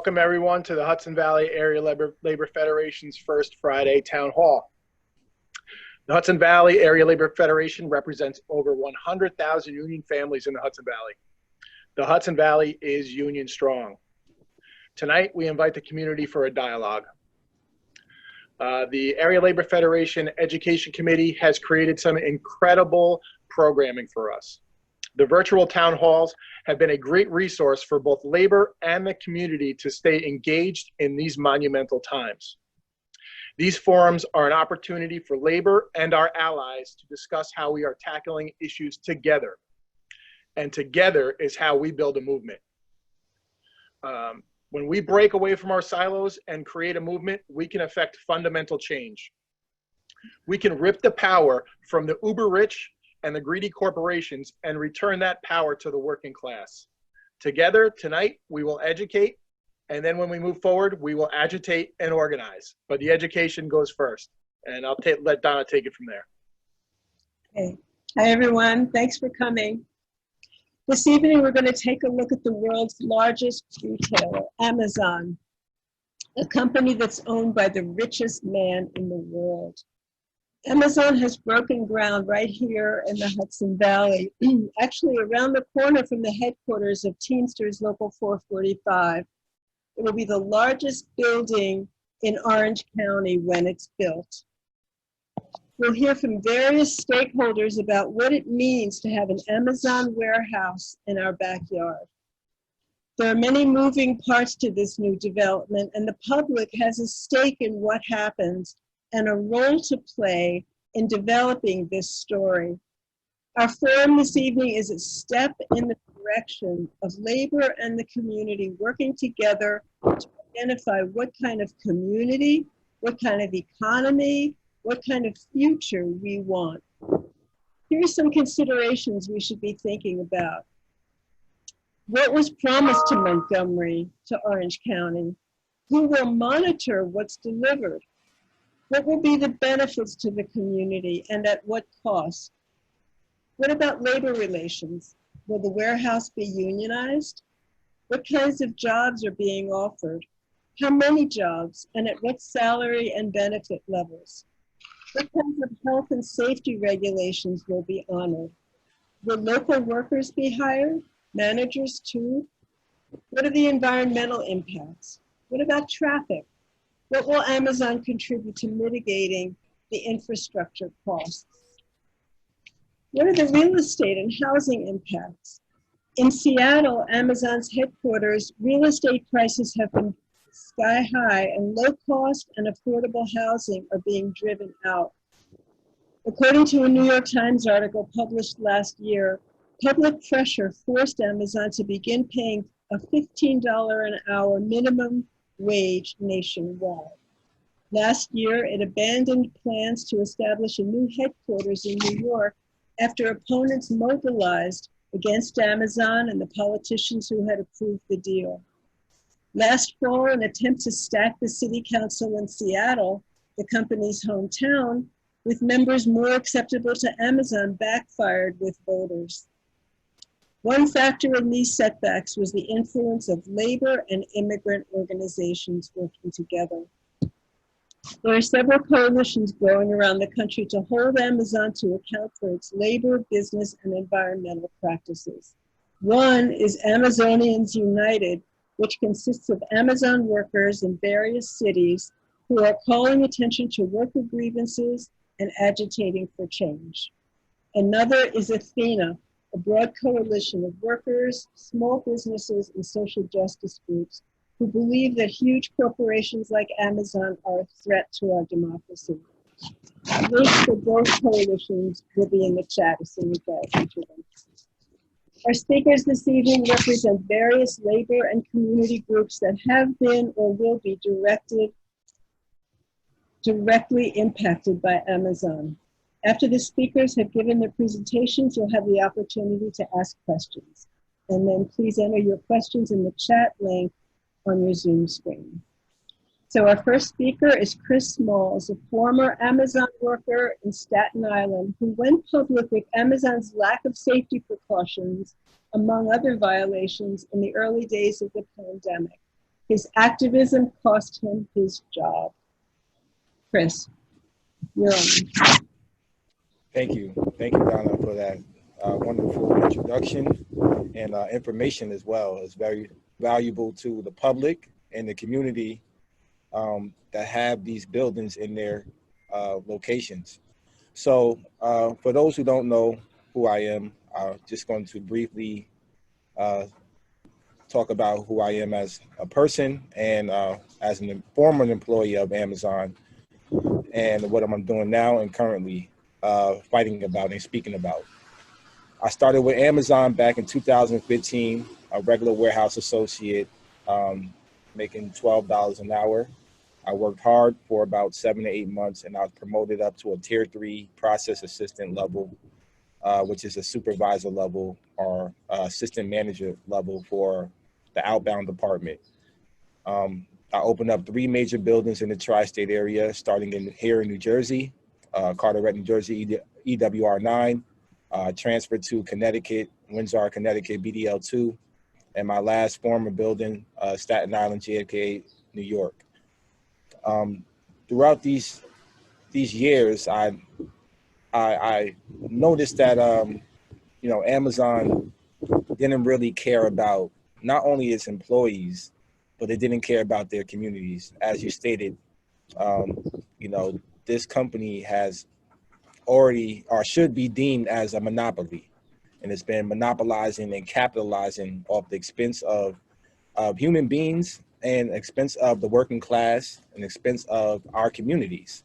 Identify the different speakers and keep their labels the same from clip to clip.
Speaker 1: Welcome everyone to the Hudson Valley Area Labor Federation's first Friday Town Hall. The Hudson Valley Area Labor Federation represents over 100,000 union families in the Hudson Valley. The Hudson Valley is union strong. Tonight, we invite the community for a dialogue. The Area Labor Federation Education Committee has created some incredible programming for us. The virtual town halls have been a great resource for both labor and the community to stay engaged in these monumental times. These forums are an opportunity for labor and our allies to discuss how we are tackling issues together. And together is how we build a movement. When we break away from our silos and create a movement, we can affect fundamental change. We can rip the power from the uber rich and the greedy corporations and return that power to the working class. Together, tonight, we will educate, and then when we move forward, we will agitate and organize. But the education goes first, and I'll let Donna take it from there.
Speaker 2: Okay. Hi, everyone. Thanks for coming. This evening, we're going to take a look at the world's largest retailer, Amazon, a company that's owned by the richest man in the world. Amazon has broken ground right here in the Hudson Valley, actually around the corner from the headquarters of Teamsters Local 445. It will be the largest building in Orange County when it's built. We'll hear from various stakeholders about what it means to have an Amazon warehouse in our backyard. There are many moving parts to this new development, and the public has a stake in what happens and a role to play in developing this story. Our forum this evening is a step in the direction of labor and the community working together to identify what kind of community, what kind of economy, what kind of future we want. Here are some considerations we should be thinking about. What was promised to Montgomery, to Orange County? Who will monitor what's delivered? What will be the benefits to the community and at what cost? What about labor relations? Will the warehouse be unionized? What kinds of jobs are being offered? How many jobs and at what salary and benefit levels? What kinds of health and safety regulations will be honored? Will local workers be hired? Managers too? What are the environmental impacts? What about traffic? What will Amazon contribute to mitigating the infrastructure costs? What are the real estate and housing impacts? In Seattle, Amazon's headquarters, real estate prices have been sky high and low cost and affordable housing are being driven out. According to a New York Times article published last year, public pressure forced Amazon to begin paying a $15 an hour minimum wage nationwide. Last year, it abandoned plans to establish a new headquarters in New York after opponents mobilized against Amazon and the politicians who had approved the deal. Last fall, an attempt to stack the city council in Seattle, the company's hometown, with members more acceptable to Amazon backfired with voters. One factor in these setbacks was the influence of labor and immigrant organizations working together. There are several coalitions growing around the country to hold Amazon to account for its labor, business, and environmental practices. One is Amazonians United, which consists of Amazon workers in various cities who are calling attention to worker grievances and agitating for change. Another is Athena, a broad coalition of workers, small businesses, and social justice groups who believe that huge corporations like Amazon are a threat to our democracy. Links for both coalitions will be in the chat as soon as I enter them. Our speakers this evening represent various labor and community groups that have been or will be directly impacted by Amazon. After the speakers have given their presentations, you'll have the opportunity to ask questions. And then please enter your questions in the chat link on your Zoom screen. So our first speaker is Chris Smalls, a former Amazon worker in Staten Island who went public with Amazon's lack of safety precautions, among other violations, in the early days of the pandemic. His activism cost him his job. Chris, you're on.
Speaker 3: Thank you. Thank you, Donna, for that wonderful introduction and information as well. It's very valuable to the public and the community that have these buildings in their locations. So for those who don't know who I am, I'm just going to briefly talk about who I am as a person and as a former employee of Amazon and what I'm doing now and currently fighting about and speaking about. I started with Amazon back in 2015, a regular warehouse associate, making $12 an hour. I worked hard for about 7 to 8 months, and I was promoted up to a tier 3 process assistant level, which is a supervisor level or assistant manager level for the outbound department. I opened up 3 major buildings in the tri-state area, starting here in New Jersey, Carteret, New Jersey, EWR 9, transferred to Connecticut, Windsor, Connecticut, BDL 2, and my last former building, Staten Island, JFK, New York. Throughout these years, I noticed that Amazon didn't really care about not only its employees, but it didn't care about their communities. As you stated, this company has already or should be deemed as a monopoly, and it's been monopolizing and capitalizing off the expense of human beings and expense of the working class and expense of our communities.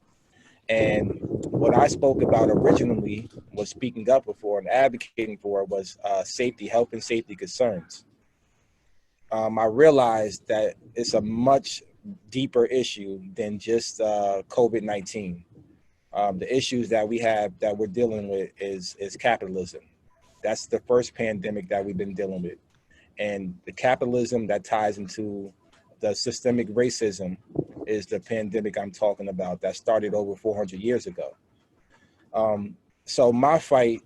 Speaker 3: And what I spoke about originally was speaking up before and advocating for was safety, health and safety concerns. I realized that it's a much deeper issue than just COVID-19. The issues that we have that we're dealing with is capitalism. That's the first pandemic that we've been dealing with. And the capitalism that ties into the systemic racism is the pandemic I'm talking about that started over 400 years ago. So my fight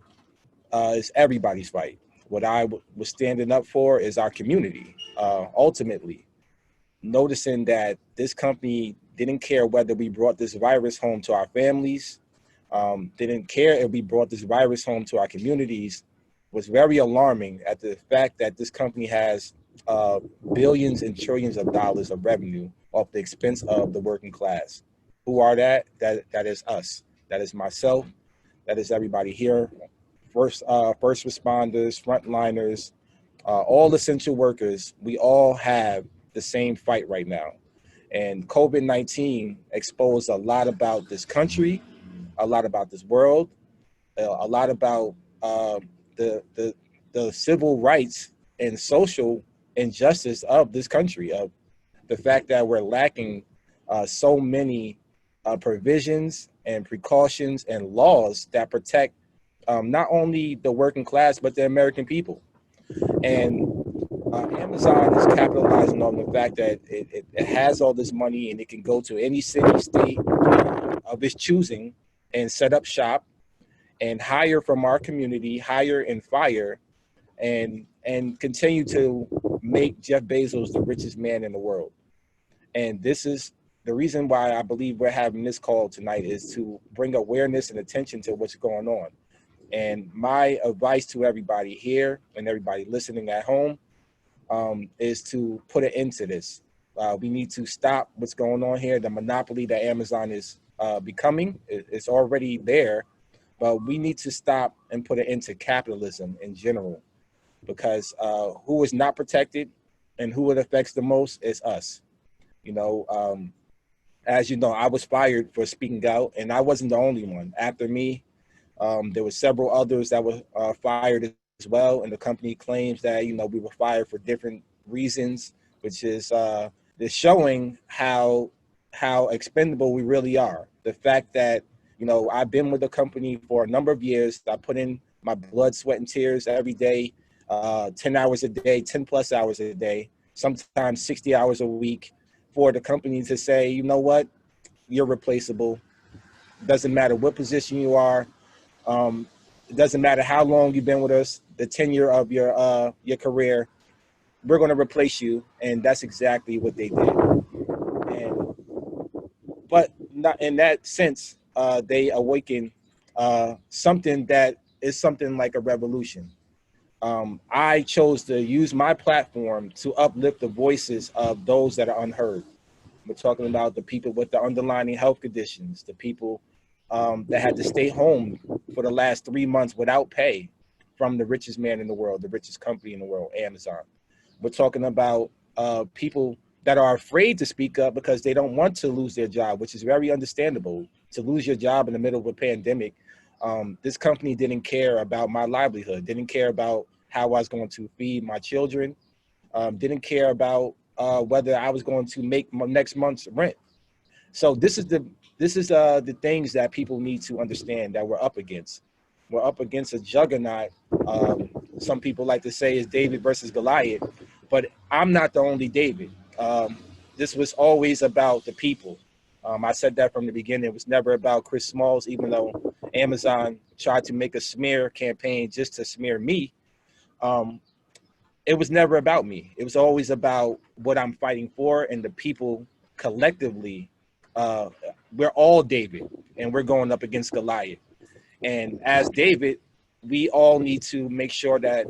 Speaker 3: is everybody's fight. What I was standing up for is our community, ultimately. Noticing that this company didn't care whether we brought this virus home to our families, didn't care if we brought this virus home to our communities, was very alarming at the fact that this company has billions and trillions of dollars of revenue off the expense of the working class. Who are that? That is us. That is myself. That is everybody here. First responders, frontliners, all essential workers. We all have the same fight right now. And COVID-19 exposed a lot about this country, a lot about this world, a lot about the civil rights and social injustice of this country, of the fact that we're lacking so many provisions and precautions and laws that protect not only the working class, but the American people. And Amazon is capitalizing on the fact that it has all this money and it can go to any city, state of its choosing and set up shop and hire from our community, hire and fire, and continue to make Jeff Bezos the richest man in the world. And this is the reason why I believe we're having this call tonight, is to bring awareness and attention to what's going on. And my advice to everybody here and everybody listening at home is to put an end to this. We need to stop what's going on here. The monopoly that Amazon is becoming, it's already there, but we need to stop and put an end to capitalism in general, because who is not protected and who it affects the most is us. As you know, I was fired for speaking out, and I wasn't the only one. After me, there were several others that were fired as well, and the company claims that we were fired for different reasons, which is showing how expendable we really are. The fact that I've been with the company for a number of years. I put in my blood, sweat, and tears every day, 10 hours a day, 10 plus hours a day, sometimes 60 hours a week, for the company to say, you know what, you're replaceable. Doesn't matter what position you are. It doesn't matter how long you've been with us, the tenure of your career. we're going to replace you. And that's exactly what they did. And but not in that sense, they awaken something that is something like a revolution. I chose to use my platform to uplift the voices of those that are unheard. We're talking about the people with the underlying health conditions, the people that had to stay home for the last 3 months without pay from the richest man in the world, the richest company in the world, Amazon. We're talking about people that are afraid to speak up because they don't want to lose their job, which is very understandable. To lose your job in the middle of a pandemic, this company didn't care about my livelihood, didn't care about how I was going to feed my children, didn't care about whether I was going to make my next month's rent. So this is the things that people need to understand that we're up against. We're up against a juggernaut. Some people like to say is David versus Goliath, but I'm not the only David. This was always about the people. I said that from the beginning. It was never about Chris Smalls, even though Amazon tried to make a smear campaign just to smear me. Um, it was never about me. It was always about what I'm fighting for and the people collectively. Uh, we're all David, and we're going up against Goliath. And as David, we all need to make sure that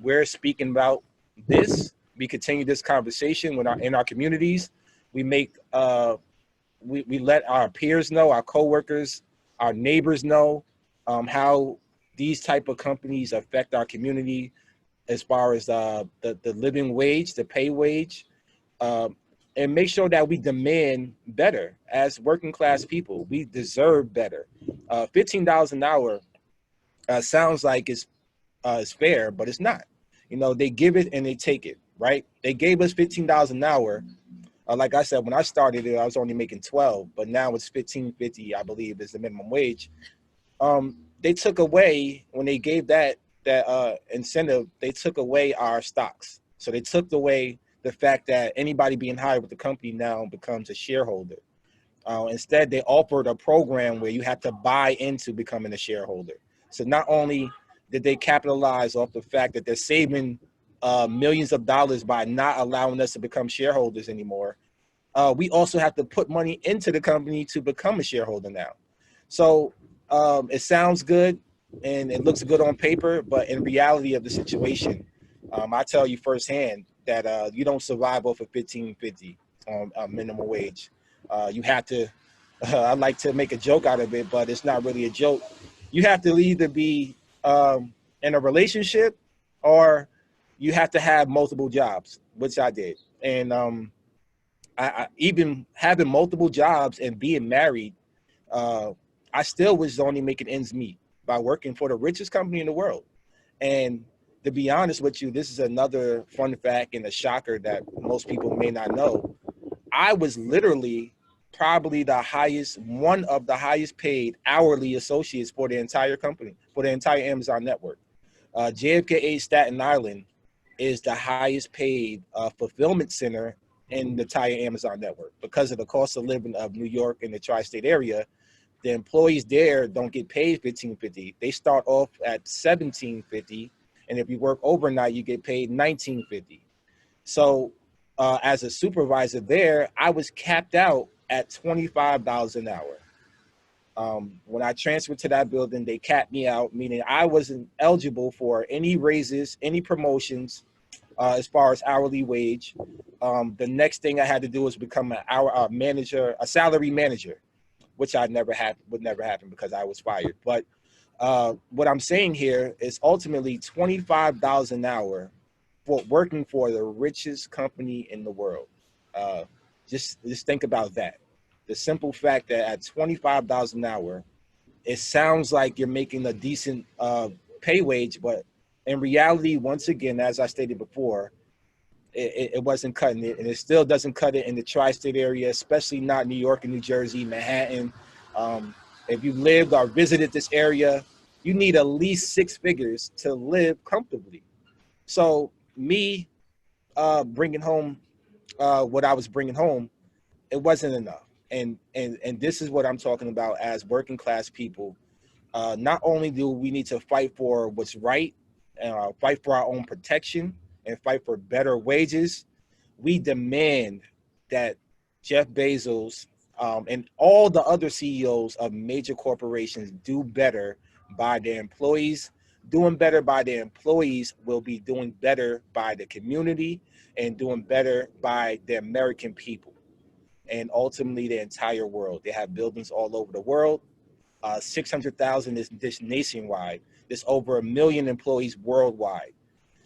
Speaker 3: we're speaking about this. We continue this conversation in our communities. We make we let our peers know, our coworkers, our neighbors know how these type of companies affect our community as far as the living wage, the pay wage, um, and make sure that we demand better as working class people. We deserve better. $15 an hour sounds like it's fair, but it's not. You know, they give it and they take it, right? They gave us $15 an hour. Like I said, when I started it, I was only making 12, but now it's 15.50, I believe, is the minimum wage. They took away when they gave that incentive. They took away our stocks, so they took away the fact that anybody being hired with the company now becomes a shareholder. Instead, they offered a program where you have to buy into becoming a shareholder. So not only did they capitalize off the fact that they're saving millions of dollars by not allowing us to become shareholders anymore, we also have to put money into the company to become a shareholder now. So it sounds good and it looks good on paper, but in reality of the situation, I tell you firsthand that you don't survive off of 15.50 on minimum wage. You have to. I like to make a joke out of it, but it's not really a joke. You have to either be in a relationship or you have to have multiple jobs, which I did. And I even having multiple jobs and being married, uh, I still was only making ends meet by working for the richest company in the world. And to be honest with you, this is another fun fact and a shocker that most people may not know. I was literally probably one of the highest paid hourly associates for the entire company, for the entire Amazon network. JFK Staten Island is the highest paid fulfillment center in the entire Amazon network because of the cost of living of New York and the tri-state area. The employees there don't get paid 15.50. They start off at 17.50, and if you work overnight, you get paid 19.50. So, as a supervisor there, I was capped out at $25 an hour. When I transferred to that building, they capped me out, meaning I wasn't eligible for any raises, any promotions, as far as hourly wage. The next thing I had to do was become an hour manager, a salary manager, which would never happen because I was fired. But what I'm saying here is ultimately $25 an hour for working for the richest company in the world. Uh, just think about that. The simple fact that at $25 an hour, it sounds like you're making a decent pay wage, but in reality, once again, as I stated before, it wasn't cutting it, and it still doesn't cut it in the tri-state area, especially not New York and New Jersey, Manhattan. Um, if you lived or visited this area, you need at least six figures to live comfortably. So me bringing home what I was bringing home, it wasn't enough. And this is what I'm talking about as working class people. Not only do we need to fight for what's right, fight for our own protection, and fight for better wages, we demand that Jeff Bezos and all the other CEOs of major corporations do better by their employees. Doing better by their employees will be doing better by the community and doing better by the American people and ultimately the entire world. They have buildings all over the world. 600,000 is this nationwide. There's over 1 million employees worldwide.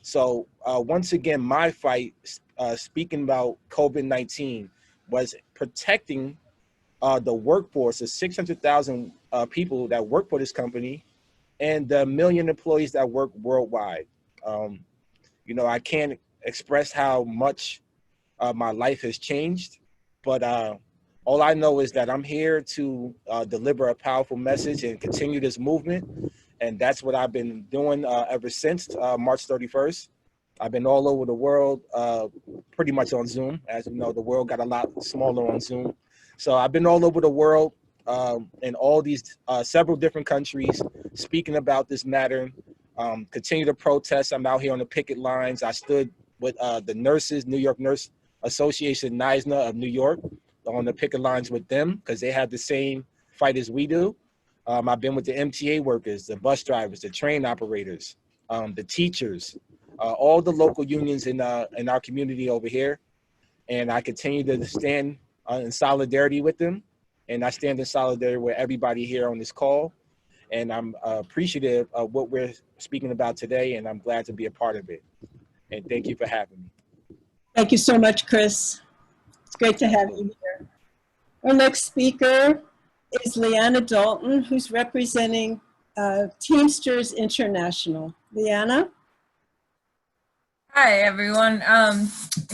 Speaker 3: So once again, my fight, speaking about COVID-19, was protecting the workforce of 600,000 people that work for this company and the 1 million employees that work worldwide. You know, I can't express how much my life has changed, but all I know is that I'm here to deliver a powerful message and continue this movement. And that's what I've been doing ever since March 31st. I've been all over the world, pretty much on Zoom. As you know, the world got a lot smaller on Zoom. So I've been all over the world in all these several different countries speaking about this matter. Continue to protest. I'm out here on the picket lines. I stood with the nurses, New York Nurse Association, NYSNA of New York, on the picket lines with them because they have the same fight as we do. I've been with the MTA workers, the bus drivers, the train operators, the teachers, all the local unions in our community over here. And I continue to stand in solidarity with them. And I stand in solidarity with everybody here on this call. And I'm appreciative of what we're speaking about today, and I'm glad to be a part of it. And thank you for having me.
Speaker 2: Thank you so much, Chris. It's great to have you here. Our next speaker is Leanna Dalton, who's representing Teamsters International. Leanna?
Speaker 4: Hi, everyone.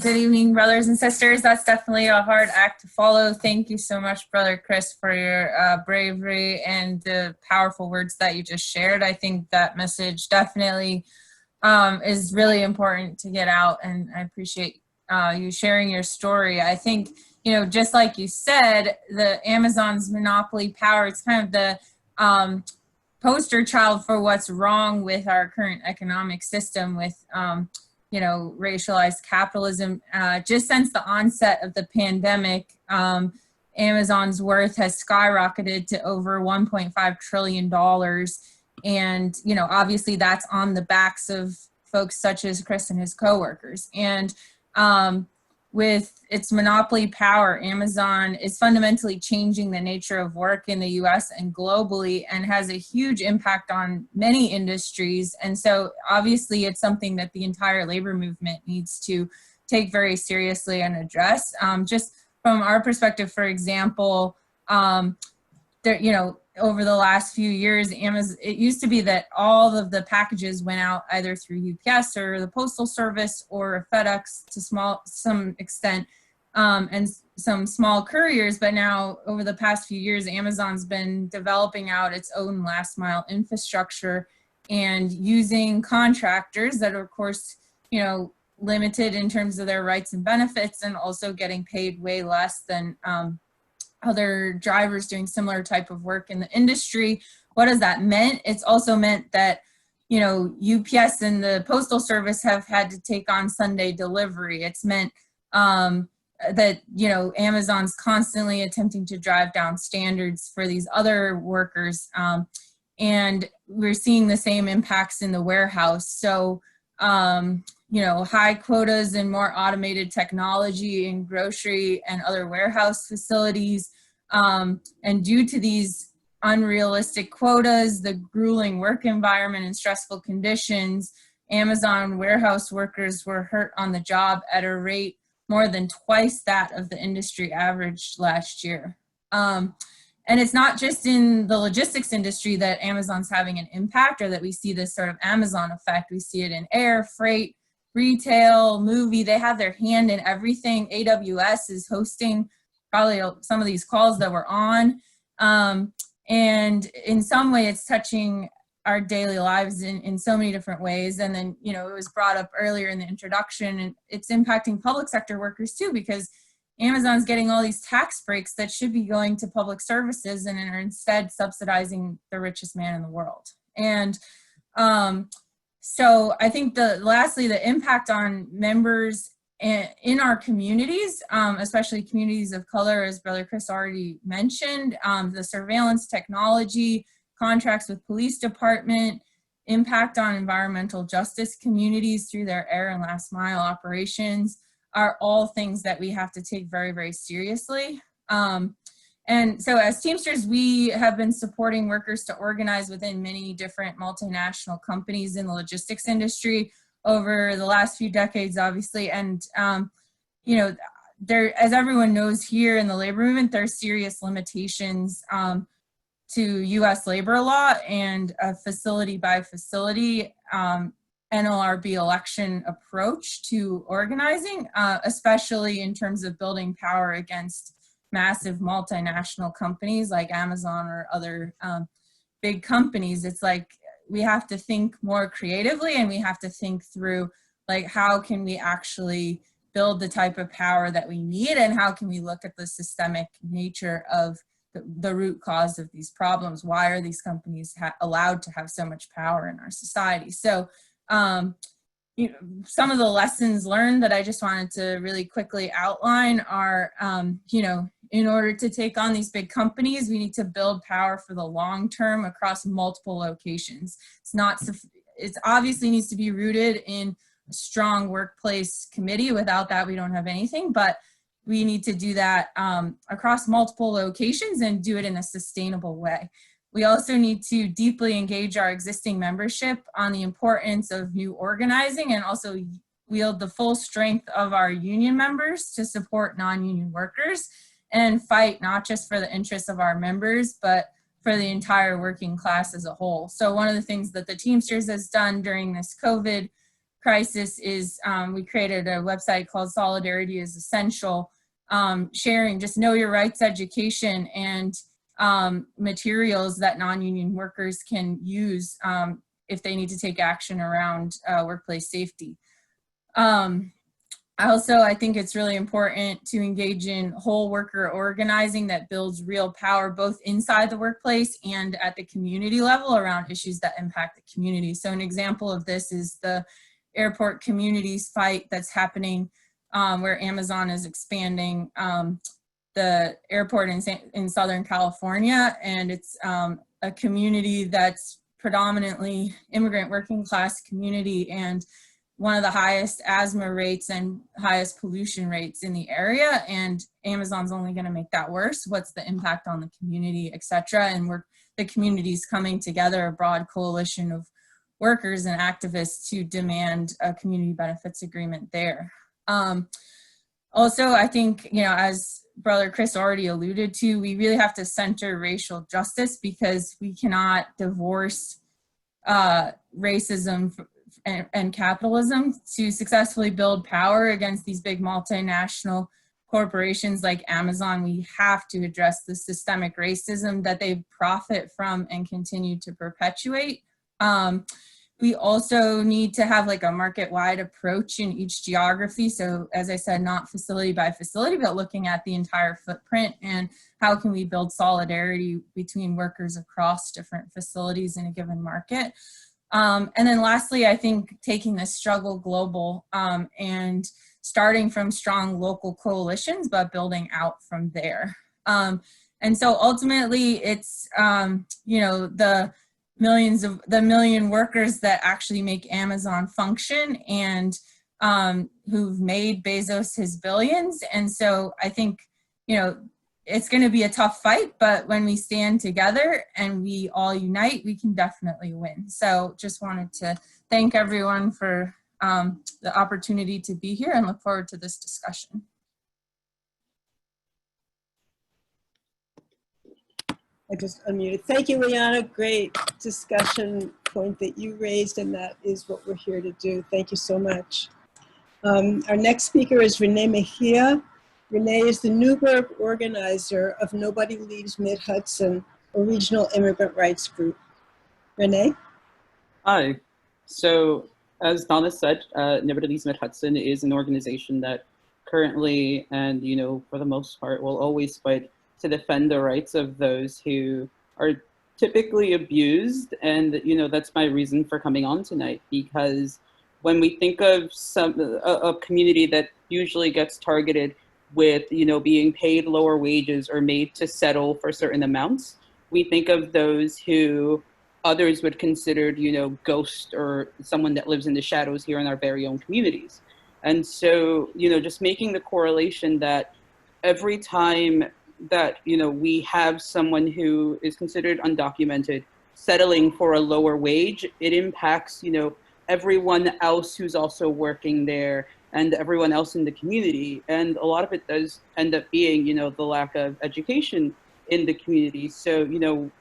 Speaker 4: Good evening, brothers and sisters. That's definitely a hard act to follow. Thank you so much, Brother Chris, for your bravery and the powerful words that you just shared. I think that message definitely is really important to get out, and I appreciate you sharing your story. I think, you know, just like you said, the Amazon's monopoly power, it's kind of the poster child for what's wrong with our current economic system with you know, racialized capitalism. Just since the onset of the pandemic, Amazon's worth has skyrocketed to over $1.5 trillion. And, you know, obviously that's on the backs of folks such as Chris and his coworkers. And with its monopoly power, Amazon is fundamentally changing the nature of work in the US and globally, and has a huge impact on many industries. And so obviously it's something that the entire labor movement needs to take very seriously and address. Just from our perspective, for example, there, you know, over the last few years, Amazon, it used to be that all of the packages went out either through UPS or the Postal Service or FedEx to some extent, and some small couriers. But now over the past few years, Amazon's been developing out its own last mile infrastructure and using contractors that are, of course, you know, limited in terms of their rights and benefits, and also getting paid way less than other drivers doing similar type of work in the industry. What has that meant? It's also meant that, you know, UPS and the Postal Service have had to take on Sunday delivery. It's meant that, you know, Amazon's constantly attempting to drive down standards for these other workers. And we're seeing the same impacts in the warehouse. So, you know, high quotas and more automated technology in grocery and other warehouse facilities. And due to these unrealistic quotas, the grueling work environment and stressful conditions, Amazon warehouse workers were hurt on the job at a rate more than twice that of the industry average last year. And it's not just in the logistics industry that Amazon's having an impact, or that we see this sort of Amazon effect. We see it in air, freight, retail, movie. They have their hand in everything. AWS is hosting probably some of these calls that we're on. And in some way it's touching our daily lives in so many different ways. And then, you know, it was brought up earlier in the introduction, and it's impacting public sector workers too, because Amazon's getting all these tax breaks that should be going to public services and are instead subsidizing the richest man in the world. And So I think lastly, the impact on members in our communities, especially communities of color, as Brother Chris already mentioned, the surveillance technology, contracts with police department, impact on environmental justice communities through their air and last mile operations are all things that we have to take very, very seriously. And so as Teamsters, we have been supporting workers to organize within many different multinational companies in the logistics industry over the last few decades, obviously. And, you know, there, as everyone knows here in the labor movement, there's serious limitations to US labor law and a facility by facility NLRB election approach to organizing, especially in terms of building power against massive multinational companies like Amazon or other big companies. It's like we have to think more creatively, and we have to think through like how can we actually build the type of power that we need, and how can we look at the systemic nature of the root cause of these problems. Why are these companies allowed to have so much power in our society? So you know, some of the lessons learned that I just wanted to really quickly outline are, you know, in order to take on these big companies, we need to build power for the long term across multiple locations. It's obviously needs to be rooted in a strong workplace committee. Without that, we don't have anything, but we need to do that across multiple locations and do it in a sustainable way. We also need to deeply engage our existing membership on the importance of new organizing, and also wield the full strength of our union members to support non-union workers and fight not just for the interests of our members, but for the entire working class as a whole. So one of the things that the Teamsters has done during this COVID crisis is we created a website called Solidarity is Essential, sharing just know your rights education and materials that non-union workers can use if they need to take action around workplace safety. I think it's really important to engage in whole worker organizing that builds real power both inside the workplace and at the community level around issues that impact the community. So an example of this is the airport communities fight that's happening where Amazon is expanding the airport in Southern California, and it's a community that's predominantly immigrant working class community and one of the highest asthma rates and highest pollution rates in the area, and Amazon's only going to make that worse. What's the impact on the community, etc.? And the community's coming together, a broad coalition of workers and activists to demand a community benefits agreement there. Also, I think, you know, as Brother Chris already alluded to, we really have to center racial justice because we cannot divorce racism and capitalism to successfully build power against these big multinational corporations like Amazon. We have to address the systemic racism that they profit from and continue to perpetuate. We also need to have like a market-wide approach in each geography. So as I said, not facility by facility, but looking at the entire footprint and how can we build solidarity between workers across different facilities in a given market. And then lastly, I think taking this struggle global and starting from strong local coalitions, but building out from there. And so ultimately it's, you know, the million workers that actually make Amazon function and who've made Bezos his billions. And so I think, you know, it's going to be a tough fight, but when we stand together and we all unite, we can definitely win. So just wanted to thank everyone for the opportunity to be here and look forward to this discussion.
Speaker 2: I just unmuted. Thank you, Liana. Great discussion point that you raised, and that is what we're here to do. Thank you so much. Our next speaker is Renee Mejia. Renee is the Newburgh organizer of Nobody Leaves Mid-Hudson, a regional immigrant rights group. Renee?
Speaker 5: Hi. So as Donna said, Nobody Leaves Mid-Hudson is an organization that currently and, for the most part, will always fight to defend the rights of those who are typically abused, and that's my reason for coming on tonight, because when we think of a community that usually gets targeted with being paid lower wages or made to settle for certain amounts, we think of those who others would consider ghost or someone that lives in the shadows here in our very own communities. And so just making the correlation that every time that we have someone who is considered undocumented settling for a lower wage, it impacts everyone else who's also working there and everyone else in the community. And a lot of it does end up being the lack of education in the community. So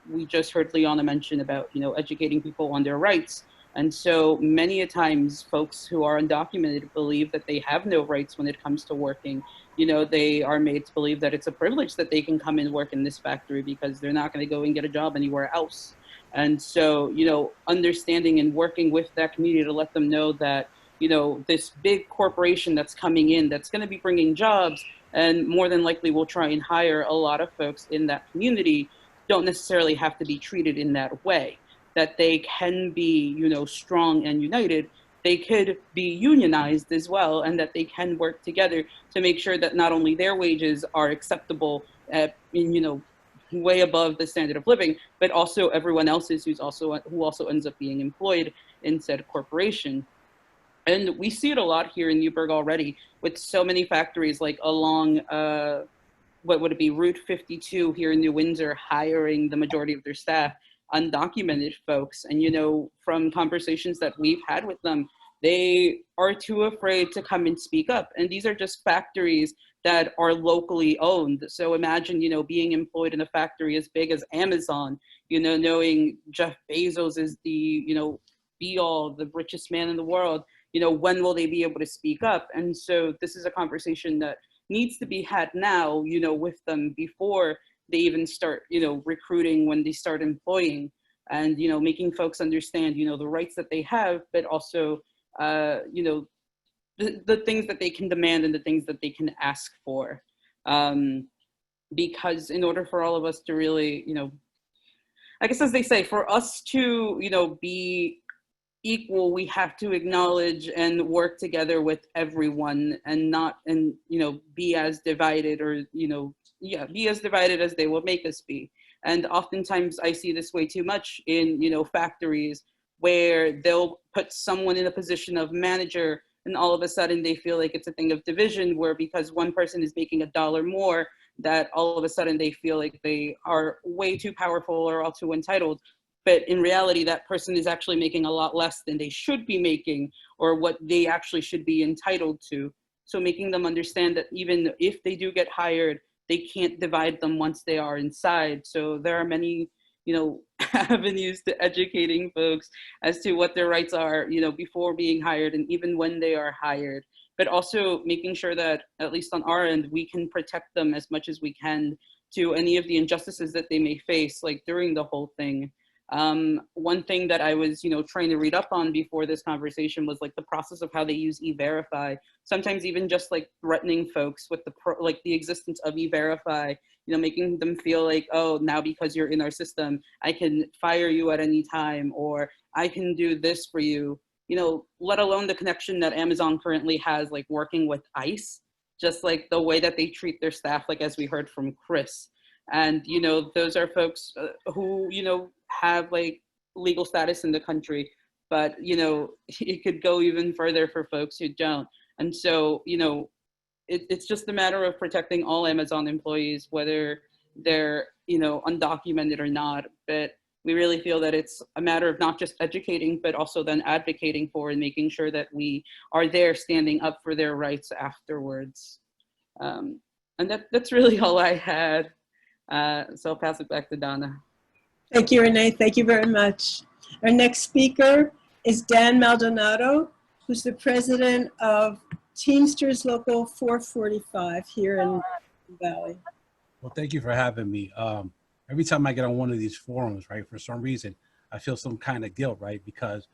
Speaker 5: we just heard Liana mention about educating people on their rights. And so many a times folks who are undocumented believe that they have no rights when it comes to working. They are made to believe that it's a privilege that they can come and work in this factory because they're not going to go and get a job anywhere else. And so, understanding and working with that community to let them know that, this big corporation that's coming in, that's going to be bringing jobs and more than likely will try and hire a lot of folks in that community, don't necessarily have to be treated in that way, that they can be, strong and united. They could be unionized as well, and that they can work together to make sure that not only their wages are acceptable at, way above the standard of living, but also everyone else's who also ends up being employed in said corporation. And we see it a lot here in Newburgh already with so many factories like along, what would it be, Route 52 here in New Windsor, hiring the majority of their staff undocumented folks. And from conversations that we've had with them, they are too afraid to come and speak up. And these are just factories that are locally owned. So imagine, being employed in a factory as big as Amazon, knowing Jeff Bezos is the, be all, the richest man in the world, when will they be able to speak up? And so this is a conversation that needs to be had now, with them before they even start, recruiting, when they start employing, and, making folks understand, the rights that they have, but also, the things that they can demand and the things that they can ask for. Because in order for all of us to really, I guess as they say, for us to, be equal, we have to acknowledge and work together with everyone and not, be as divided or, be as divided as they will make us be. And oftentimes I see this way too much in, factories where they'll put someone in a position of manager and all of a sudden they feel like it's a thing of division, where because one person is making $1 more, that all of a sudden they feel like they are way too powerful or all too entitled. But in reality, that person is actually making a lot less than they should be making or what they actually should be entitled to. So making them understand that even if they do get hired, they can't divide them once they are inside. So there are many, avenues to educating folks as to what their rights are, before being hired and even when they are hired, but also making sure that, at least on our end, we can protect them as much as we can to any of the injustices that they may face, like during the whole thing. One thing that I was, trying to read up on before this conversation was like the process of how they use E-Verify. Sometimes even just like threatening folks with the existence of E-Verify, making them feel like, oh, now because you're in our system, I can fire you at any time, or I can do this for you, let alone the connection that Amazon currently has, like working with ICE, just like the way that they treat their staff, like as we heard from Chris. And, those are folks who, have like legal status in the country, but, it could go even further for folks who don't. And so, it's just a matter of protecting all Amazon employees, whether they're, undocumented or not. But we really feel that it's a matter of not just educating, but also then advocating for and making sure that we are there standing up for their rights afterwards. And that's really all I had. So I'll pass it back to Donna.
Speaker 2: Thank you, Renee. Thank you very much. Our next speaker is Dan Maldonado, who's the president of Teamsters Local 445 here in the Valley.
Speaker 6: Well, thank you for having me. Every time I get on one of these forums, right, for some reason, I feel some kind of guilt, right? Because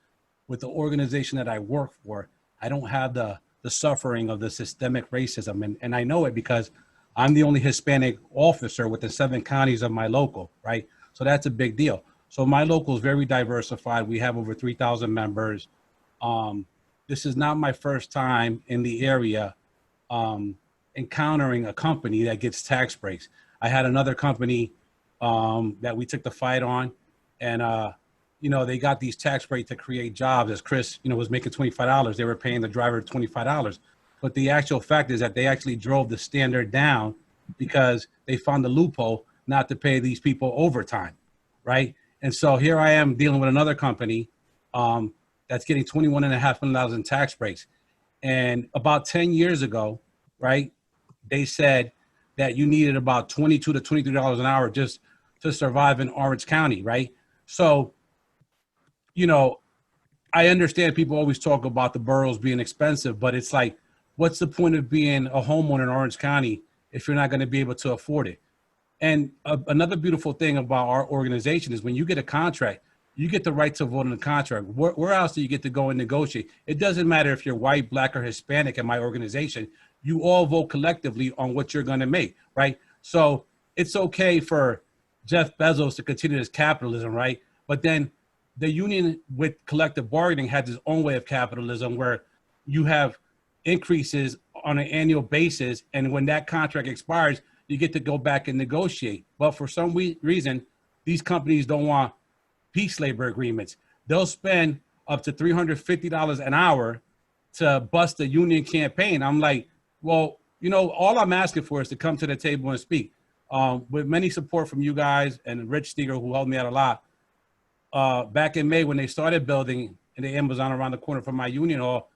Speaker 6: with the organization that I work for, I don't have the suffering of the systemic racism. And I know it because I'm the only Hispanic officer within 7 counties of my local, right? So that's a big deal. So my local is very diversified. We have over 3,000 members. This is not my first time in the area encountering a company that gets tax breaks. I had another company that we took the fight on, and you know, they got these tax breaks to create jobs. As Chris, you know, was making $25, they were paying the driver $25. But the actual fact is that they actually drove the standard down because they found the loophole not to pay these people overtime, right? And so here I am dealing with another company that's getting $21.5 million in tax breaks. And about 10 years ago, right, they said that you needed about $22 to $23 an hour just to survive in Orange County, right? So, you know, I understand people always talk about the boroughs being expensive, but it's like, what's the point of being a homeowner in Orange County if you're not going to be able to afford it? And another beautiful thing about our organization is when you get a contract, you get the right to vote on the contract. Where else do you get to go and negotiate? It doesn't matter if you're white, black, or Hispanic in my organization. You all vote collectively on what you're going to make, right? So it's okay for Jeff Bezos to continue his capitalism, right? But then the union with collective bargaining has its own way of capitalism where you have increases on an annual basis. And when that contract expires, you get to go back and negotiate. But for some reason, these companies don't want peace labor agreements. They'll spend up to $350 an hour to bust a union campaign. I'm like, well, you know, all I'm asking for is to come to the table and speak. With many support from you guys and Rich Steger, who helped me out a lot. Back in May, when they started building in the Amazon around the corner from my union hall,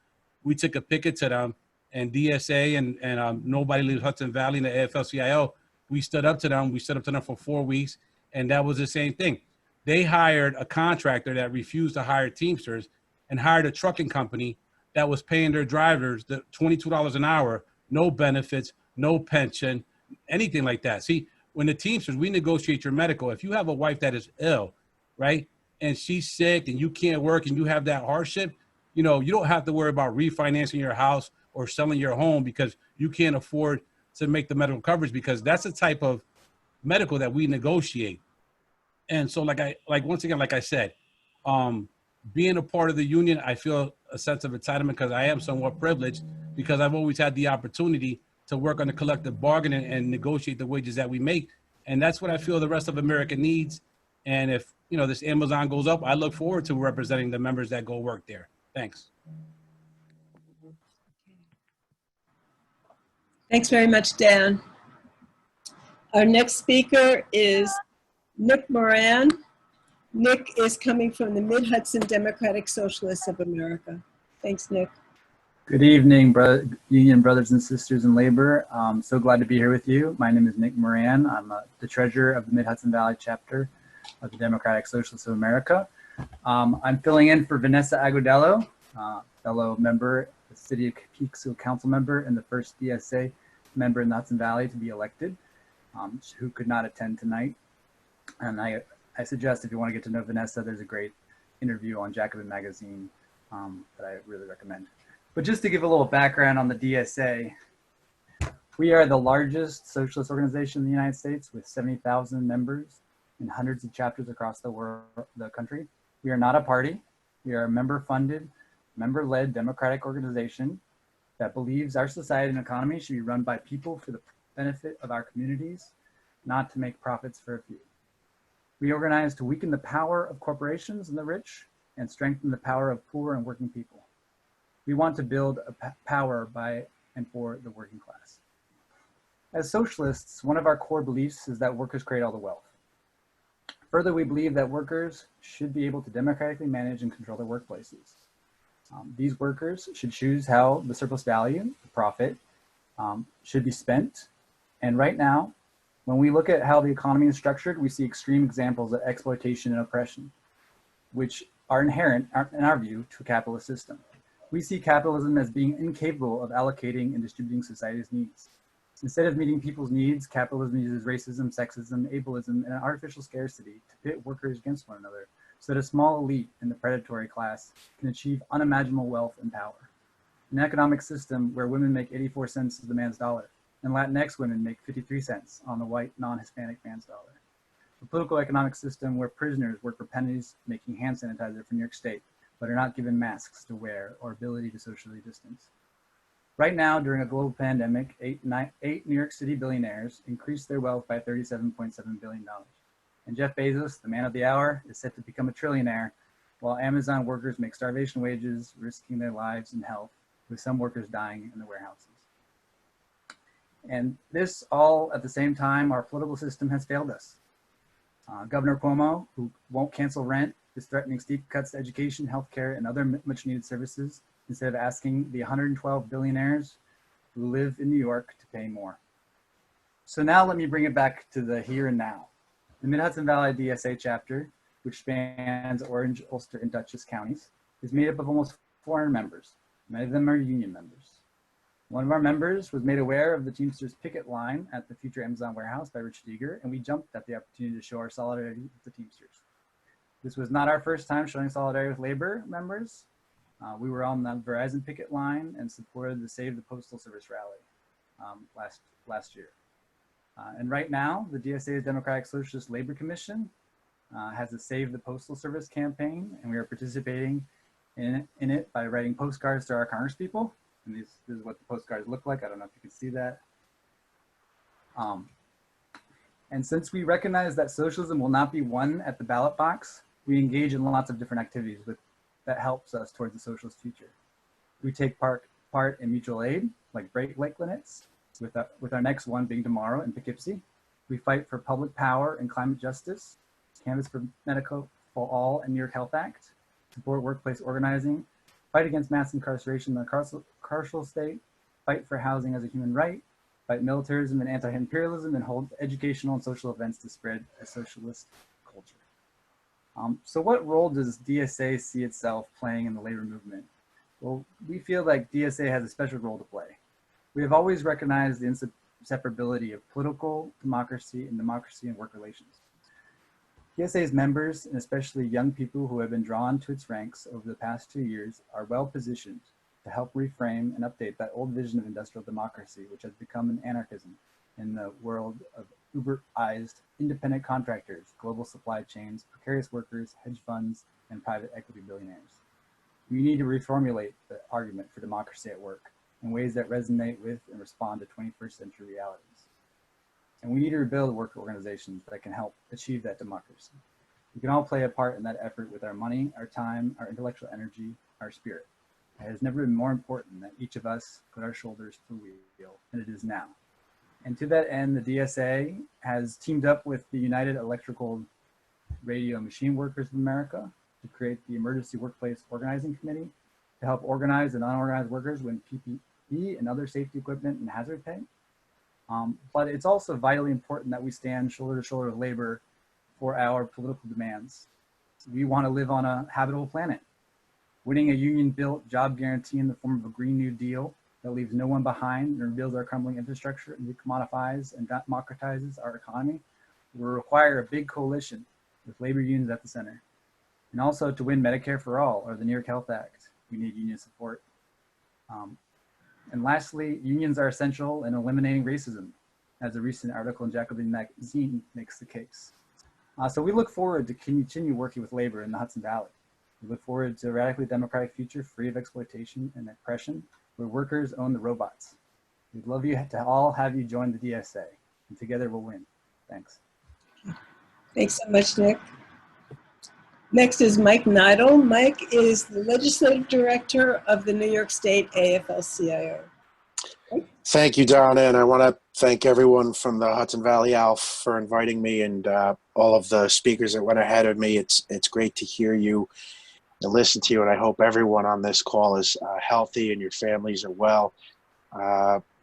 Speaker 6: we took a picket to them, and DSA and Nobody Leaves Hudson Valley and the AFL-CIO, we stood up to them. We stood up to them for 4 weeks, and that was the same thing. They hired a contractor that refused to hire Teamsters and hired a trucking company that was paying their drivers the $22 an hour, no benefits, no pension, anything like that. See, when the Teamsters, we negotiate your medical. If you have a wife that is ill, right, and she's sick and you can't work and you have that hardship, you know, you don't have to worry about refinancing your house or selling your home because you can't afford to make the medical coverage, because that's the type of medical that we negotiate. And so once again, like I said, being a part of the union, I feel a sense of entitlement because I am somewhat privileged because I've always had the opportunity to work on the collective bargaining and negotiate the wages that we make. And that's what I feel the rest of America needs. And if, you know, this Amazon goes up, I look forward to representing the members that go work there. Thanks.
Speaker 2: Thanks very much, Dan. Our next speaker is Nick Moran. Nick is coming from the Mid-Hudson Democratic Socialists of America. Thanks, Nick.
Speaker 7: Good evening, union brothers and sisters in labor. So glad to be here with you. My name is Nick Moran. I'm the treasurer of the Mid-Hudson Valley chapter of the Democratic Socialists of America. I'm filling in for Vanessa Agudelo, fellow member, the City of Peekskill Council member, and the first DSA member in the Hudson Valley to be elected, who could not attend tonight. And I suggest if you want to get to know Vanessa, there's a great interview on Jacobin Magazine that I really recommend. But just to give a little background on the DSA, we are the largest socialist organization in the United States with 70,000 members and hundreds of chapters across the country. We are not a party. We are a member-funded, member-led democratic organization that believes our society and economy should be run by people for the benefit of our communities, not to make profits for a few. We organize to weaken the power of corporations and the rich and strengthen the power of poor and working people. We want to build a power by and for the working class. As socialists, one of our core beliefs is that workers create all the wealth. Further, we believe that workers should be able to democratically manage and control their workplaces. These workers should choose how the surplus value, the profit, should be spent. And right now, when we look at how the economy is structured, we see extreme examples of exploitation and oppression, which are inherent, in our view, to a capitalist system. We see capitalism as being incapable of allocating and distributing society's needs. Instead of meeting people's needs, capitalism uses racism, sexism, ableism, and an artificial scarcity to pit workers against one another so that a small elite in the predatory class can achieve unimaginable wealth and power. An economic system where women make 84 cents of the man's dollar and Latinx women make 53 cents on the white non-Hispanic man's dollar. a political economic system where prisoners work for pennies making hand sanitizer for New York State, but are not given masks to wear or ability to socially distance. Right now, during a global pandemic, eight New York City billionaires increased their wealth by $37.7 billion. And Jeff Bezos, the man of the hour, is set to become a trillionaire, while Amazon workers make starvation wages, risking their lives and health, with some workers dying in the warehouses. And this all at the same time, our political system has failed us. Governor Cuomo, who won't cancel rent, is threatening steep cuts to education, healthcare, and other much needed services, instead of asking the 112 billionaires who live in New York to pay more. So now let me bring it back to the here and now. The Mid-Hudson Valley DSA chapter, which spans Orange, Ulster, and Dutchess counties, is made up of almost 400 members. Many of them are union members. One of our members was made aware of the Teamsters picket line at the future Amazon warehouse by Richard Eager, and we jumped at the opportunity to show our solidarity with the Teamsters. This was not our first time showing solidarity with labor members. We were on the Verizon picket line and supported the Save the Postal Service rally last year. And right now, the DSA's Democratic Socialist Labor Commission has a Save the Postal Service campaign, and we are participating in it by writing postcards to our congresspeople. And this is what the postcards look like. I don't know if you can see that. And since we recognize that socialism will not be won at the ballot box, we engage in lots of different activities that helps us towards a socialist future. We take part in mutual aid, like break clinics, with our next one being tomorrow in Poughkeepsie. We fight for public power and climate justice, canvass for medical for all and New York Health Act, support workplace organizing, fight against mass incarceration in the carceral state, fight for housing as a human right, fight militarism and anti-imperialism, and hold educational and social events to spread a socialist culture. So what role does DSA see itself playing in the labor movement? Well, we feel like DSA has a special role to play. We have always recognized the inseparability of political democracy and work relations. DSA's members, and especially young people who have been drawn to its ranks over the past 2 years, are well positioned to help reframe and update that old vision of industrial democracy, which has become an anarchism in the world of Uberized independent contractors, global supply chains, precarious workers, hedge funds, and private equity billionaires. We need to reformulate the argument for democracy at work in ways that resonate with and respond to 21st century realities. And we need to rebuild work organizations that can help achieve that democracy. We can all play a part in that effort with our money, our time, our intellectual energy, our spirit. It has never been more important that each of us put our shoulders to the wheel than it is now. And to that end, the DSA has teamed up with the United Electrical Radio Machine Workers of America to create the Emergency Workplace Organizing Committee to help organize and unorganized workers win PPE and other safety equipment and hazard pay. But it's also vitally important that we stand shoulder to shoulder with labor for our political demands. We want to live on a habitable planet. Winning a union-built job guarantee in the form of a Green New Deal that leaves no one behind and rebuilds our crumbling infrastructure and recommodifies and democratizes our economy will require a big coalition with labor unions at the center. And also to win Medicare for All or the New York Health Act, we need union support. And lastly, unions are essential in eliminating racism, as a recent article in Jacobin magazine makes the case. So we look forward to continue working with labor in the Hudson Valley. We look forward to a radically democratic future free of exploitation and oppression, where workers own the robots. We'd love you to all have you join the DSA, and together we'll win. Thanks.
Speaker 2: Thanks so much, Nick. Next is Mike Neidl. Mike is the Legislative Director of the New York State AFL-CIO.
Speaker 8: Thank you, Donna, and I want to thank everyone from the Hudson Valley ALF for inviting me, and all of the speakers that went ahead of me. It's great to hear you and listen to you, and I hope everyone on this call is healthy and your families are well.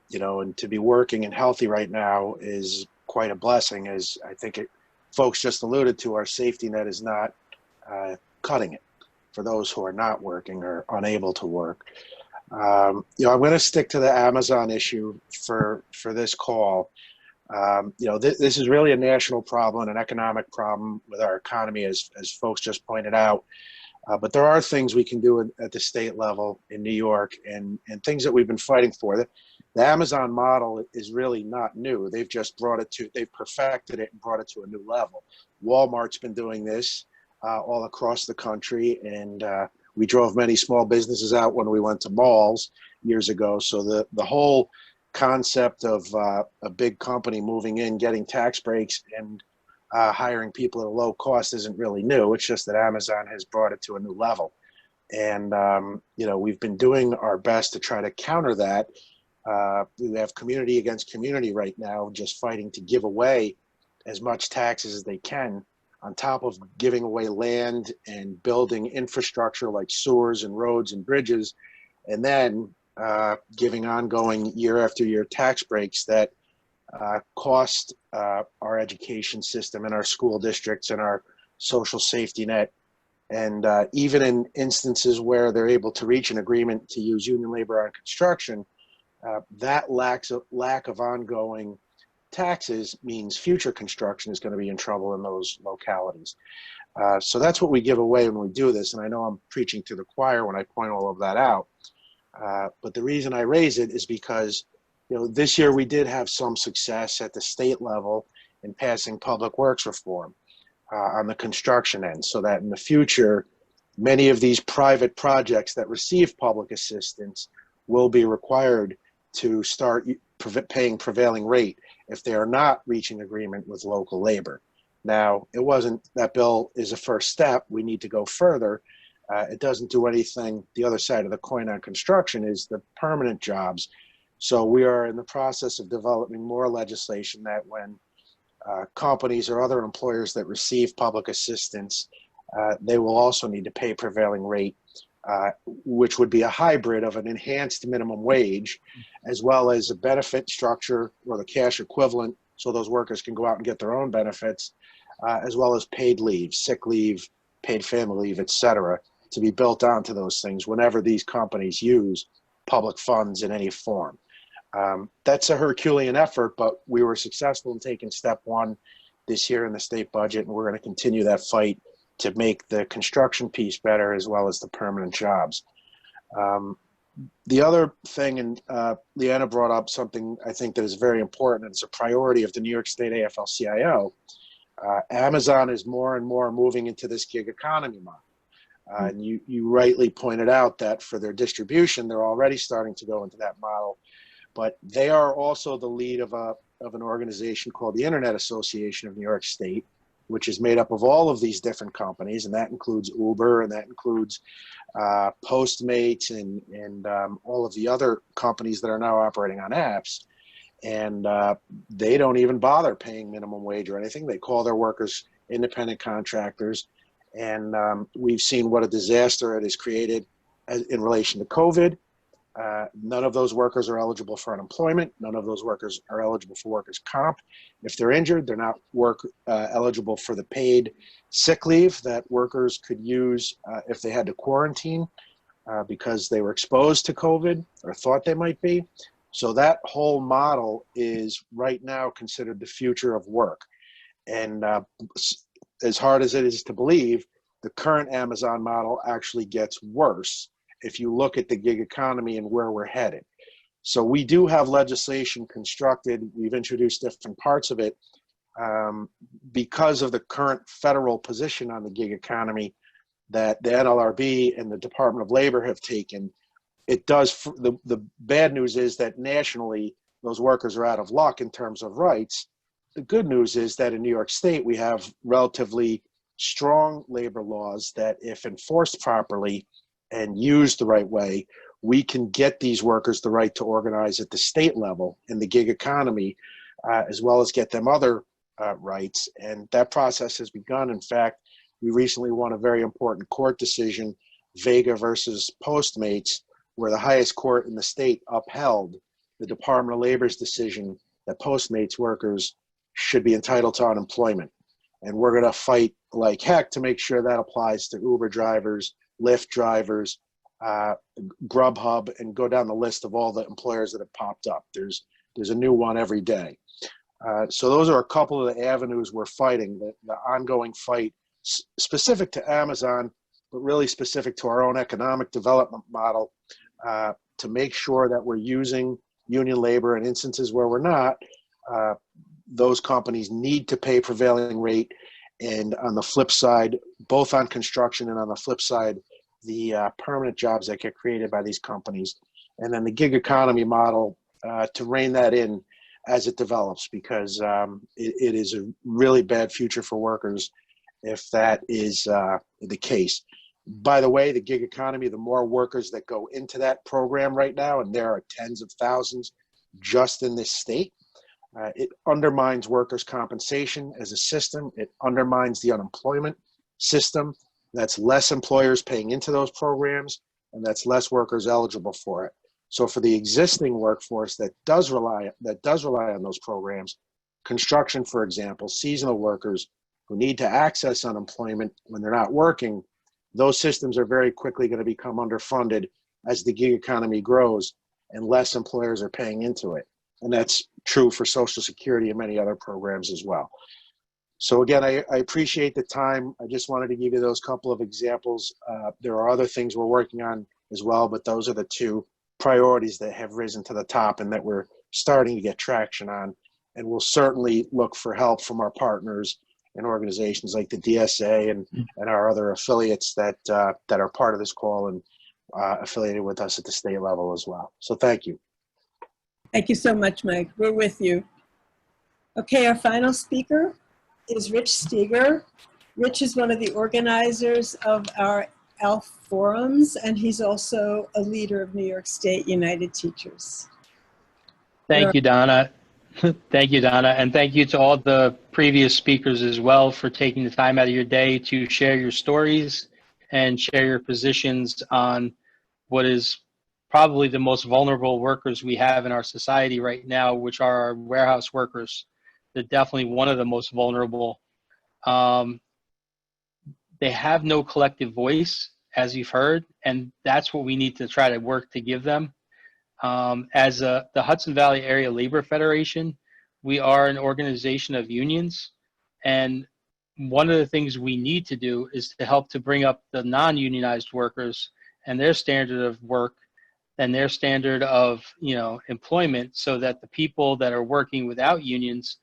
Speaker 8: You know, and to be working and healthy right now is quite a blessing, as I think folks just alluded to. Our safety net is not cutting it for those who are not working or unable to work. You know, I'm going to stick to the Amazon issue for this call. You know, this is really a national problem, an economic problem with our economy, as folks just pointed out. But there are things we can do at the state level in New York, and things that we've been fighting for. The Amazon model is really not new. They've perfected it and brought it to a new level. Walmart's been doing this all across the country, and we drove many small businesses out when we went to malls years ago. So the whole concept of a big company moving in, getting tax breaks, and hiring people at a low cost isn't really new. It's just that Amazon has brought it to a new level. And, we've been doing our best to try to counter that. We have community against community right now, just fighting to give away as much taxes as they can, on top of giving away land and building infrastructure like sewers and roads and bridges, and then giving ongoing year after year tax breaks that cost our education system and our school districts and our social safety net. And even in instances where they're able to reach an agreement to use union labor on construction, that lack of ongoing taxes means future construction is going to be in trouble in those localities. So that's what we give away when we do this. And I know I'm preaching to the choir when I point all of that out. But the reason I raise it is because, this year we did have some success at the state level in passing public works reform on the construction end, so that in the future, many of these private projects that receive public assistance will be required to start paying prevailing rate if they are not reaching agreement with local labor. Now, that bill is a first step. We need to go further. It doesn't do anything. The other side of the coin on construction is the permanent jobs. So we are in the process of developing more legislation that when companies or other employers that receive public assistance, they will also need to pay prevailing rate, which would be a hybrid of an enhanced minimum wage, as well as a benefit structure or the cash equivalent, so those workers can go out and get their own benefits, as well as paid leave, sick leave, paid family leave, et cetera, to be built onto those things whenever these companies use public funds in any form. That's a Herculean effort, but we were successful in taking step one this year in the state budget, and we're going to continue that fight to make the construction piece better, as well as the permanent jobs. The other thing, and Leanna brought up something I think that is very important, and it's a priority of the New York State AFL-CIO. Amazon is more and more moving into this gig economy model. And you rightly pointed out that for their distribution, they're already starting to go into that model. But they are also the lead of an organization called the Internet Association of New York State, which is made up of all of these different companies, and that includes Uber, and that includes Postmates, and all of the other companies that are now operating on apps. And they don't even bother paying minimum wage or anything. They call their workers independent contractors. And we've seen what a disaster it has created in relation to COVID. None of those workers are eligible for unemployment. None of those workers are eligible for workers' comp. If they're injured, they're not eligible for the paid sick leave that workers could use if they had to quarantine because they were exposed to COVID or thought they might be. So that whole model is right now considered the future of work. And as hard as it is to believe, the current Amazon model actually gets worse if you look at the gig economy and where we're headed. So we do have legislation constructed. We've introduced different parts of it because of the current federal position on the gig economy that the NLRB and the Department of Labor have taken. It does, the bad news is that nationally, those workers are out of luck in terms of rights. The good news is that in New York State, we have relatively strong labor laws that, if enforced properly and used the right way, we can get these workers the right to organize at the state level in the gig economy, as well as get them other rights. And that process has begun. In fact, we recently won a very important court decision, Vega versus Postmates, where the highest court in the state upheld the Department of Labor's decision that Postmates workers should be entitled to unemployment. And we're going to fight like heck to make sure that applies to Uber drivers, Lyft drivers, Grubhub, and go down the list of all the employers that have popped up. There's a new one every day. So those are a couple of the avenues we're fighting, the ongoing fight specific to Amazon, but really specific to our own economic development model to make sure that we're using union labor and instances where we're not, those companies need to pay prevailing rate. And on the flip side, both on construction and on the flip side, the permanent jobs that get created by these companies. And then the gig economy model to rein that in as it develops, because it is a really bad future for workers if that is the case. By the way, the gig economy, the more workers that go into that program right now, and there are tens of thousands just in this state, it undermines workers' compensation as a system. It undermines the unemployment system. That's less employers paying into those programs, and that's less workers eligible for it. So for the existing workforce that does rely on those programs, construction, for example, seasonal workers who need to access unemployment when they're not working, those systems are very quickly going to become underfunded as the gig economy grows and less employers are paying into it. And that's true for Social Security and many other programs as well. So again, I appreciate the time. I just wanted to give you those couple of examples. There are other things we're working on as well, but those are the two priorities that have risen to the top and that we're starting to get traction on. And we'll certainly look for help from our partners and organizations like the DSA and our other affiliates that are part of this call and affiliated with us at the state level as well. So thank you.
Speaker 2: Thank you so much, Mike. We're with you. Okay, our final speaker is Rich Steger. Rich is one of the organizers of our ALF forums, and he's also a leader of New York State United Teachers.
Speaker 9: Thank you, Donna. Thank you, Donna. And thank you to all the previous speakers as well for taking the time out of your day to share your stories and share your positions on what is probably the most vulnerable workers we have in our society right now, which are our warehouse workers. They're definitely one of the most vulnerable. They have no collective voice, as you've heard, and that's what we need to try to work to give them. As the Hudson Valley Area Labor Federation, we are an organization of unions, and one of the things we need to do is to help to bring up the non-unionized workers and their standard of work and their standard of employment, so that the people that are working without unions,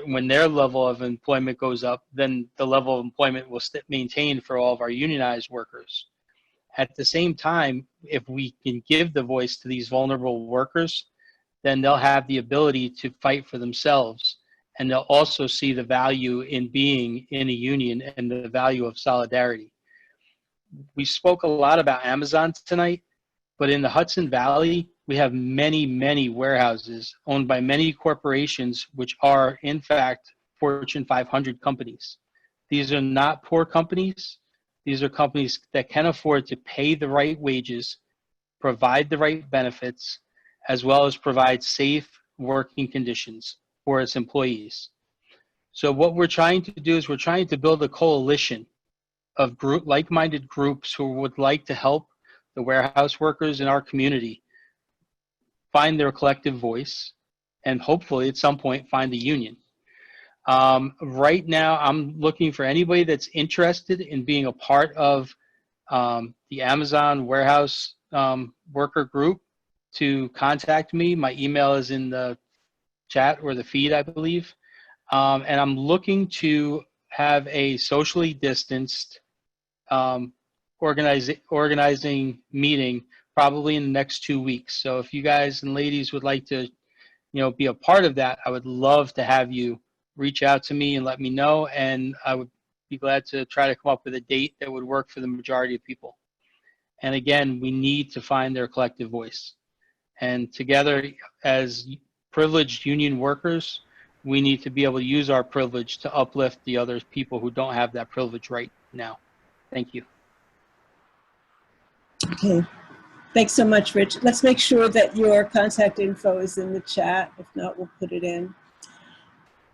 Speaker 9: when their level of employment goes up, then the level of employment will maintain for all of our unionized workers. At the same time, if we can give the voice to these vulnerable workers, then they'll have the ability to fight for themselves, and they'll also see the value in being in a union and the value of solidarity. We spoke a lot about Amazon tonight, but in the Hudson Valley, we have many, many warehouses owned by many corporations, which are, in fact, Fortune 500 companies. These are not poor companies. These are companies that can afford to pay the right wages, provide the right benefits, as well as provide safe working conditions for its employees. So what we're trying to do is we're trying to build a coalition of like-minded groups who would like to help the warehouse workers in our community find their collective voice and hopefully at some point find a union. Right now, I'm looking for anybody that's interested in being a part of the Amazon warehouse worker group to contact me. My email is in the chat or the feed, I believe. And I'm looking to have a socially distanced organizing meeting probably in the next 2 weeks. So if you guys and ladies would like to, be a part of that, I would love to have you reach out to me and let me know, and I would be glad to try to come up with a date that would work for the majority of people. And again, we need to find their collective voice. And together, as privileged union workers, we need to be able to use our privilege to uplift the other people who don't have that privilege right now. Thank you.
Speaker 2: Okay. Thanks so much, Rich. Let's make sure that your contact info is in the chat. If not, we'll put it in.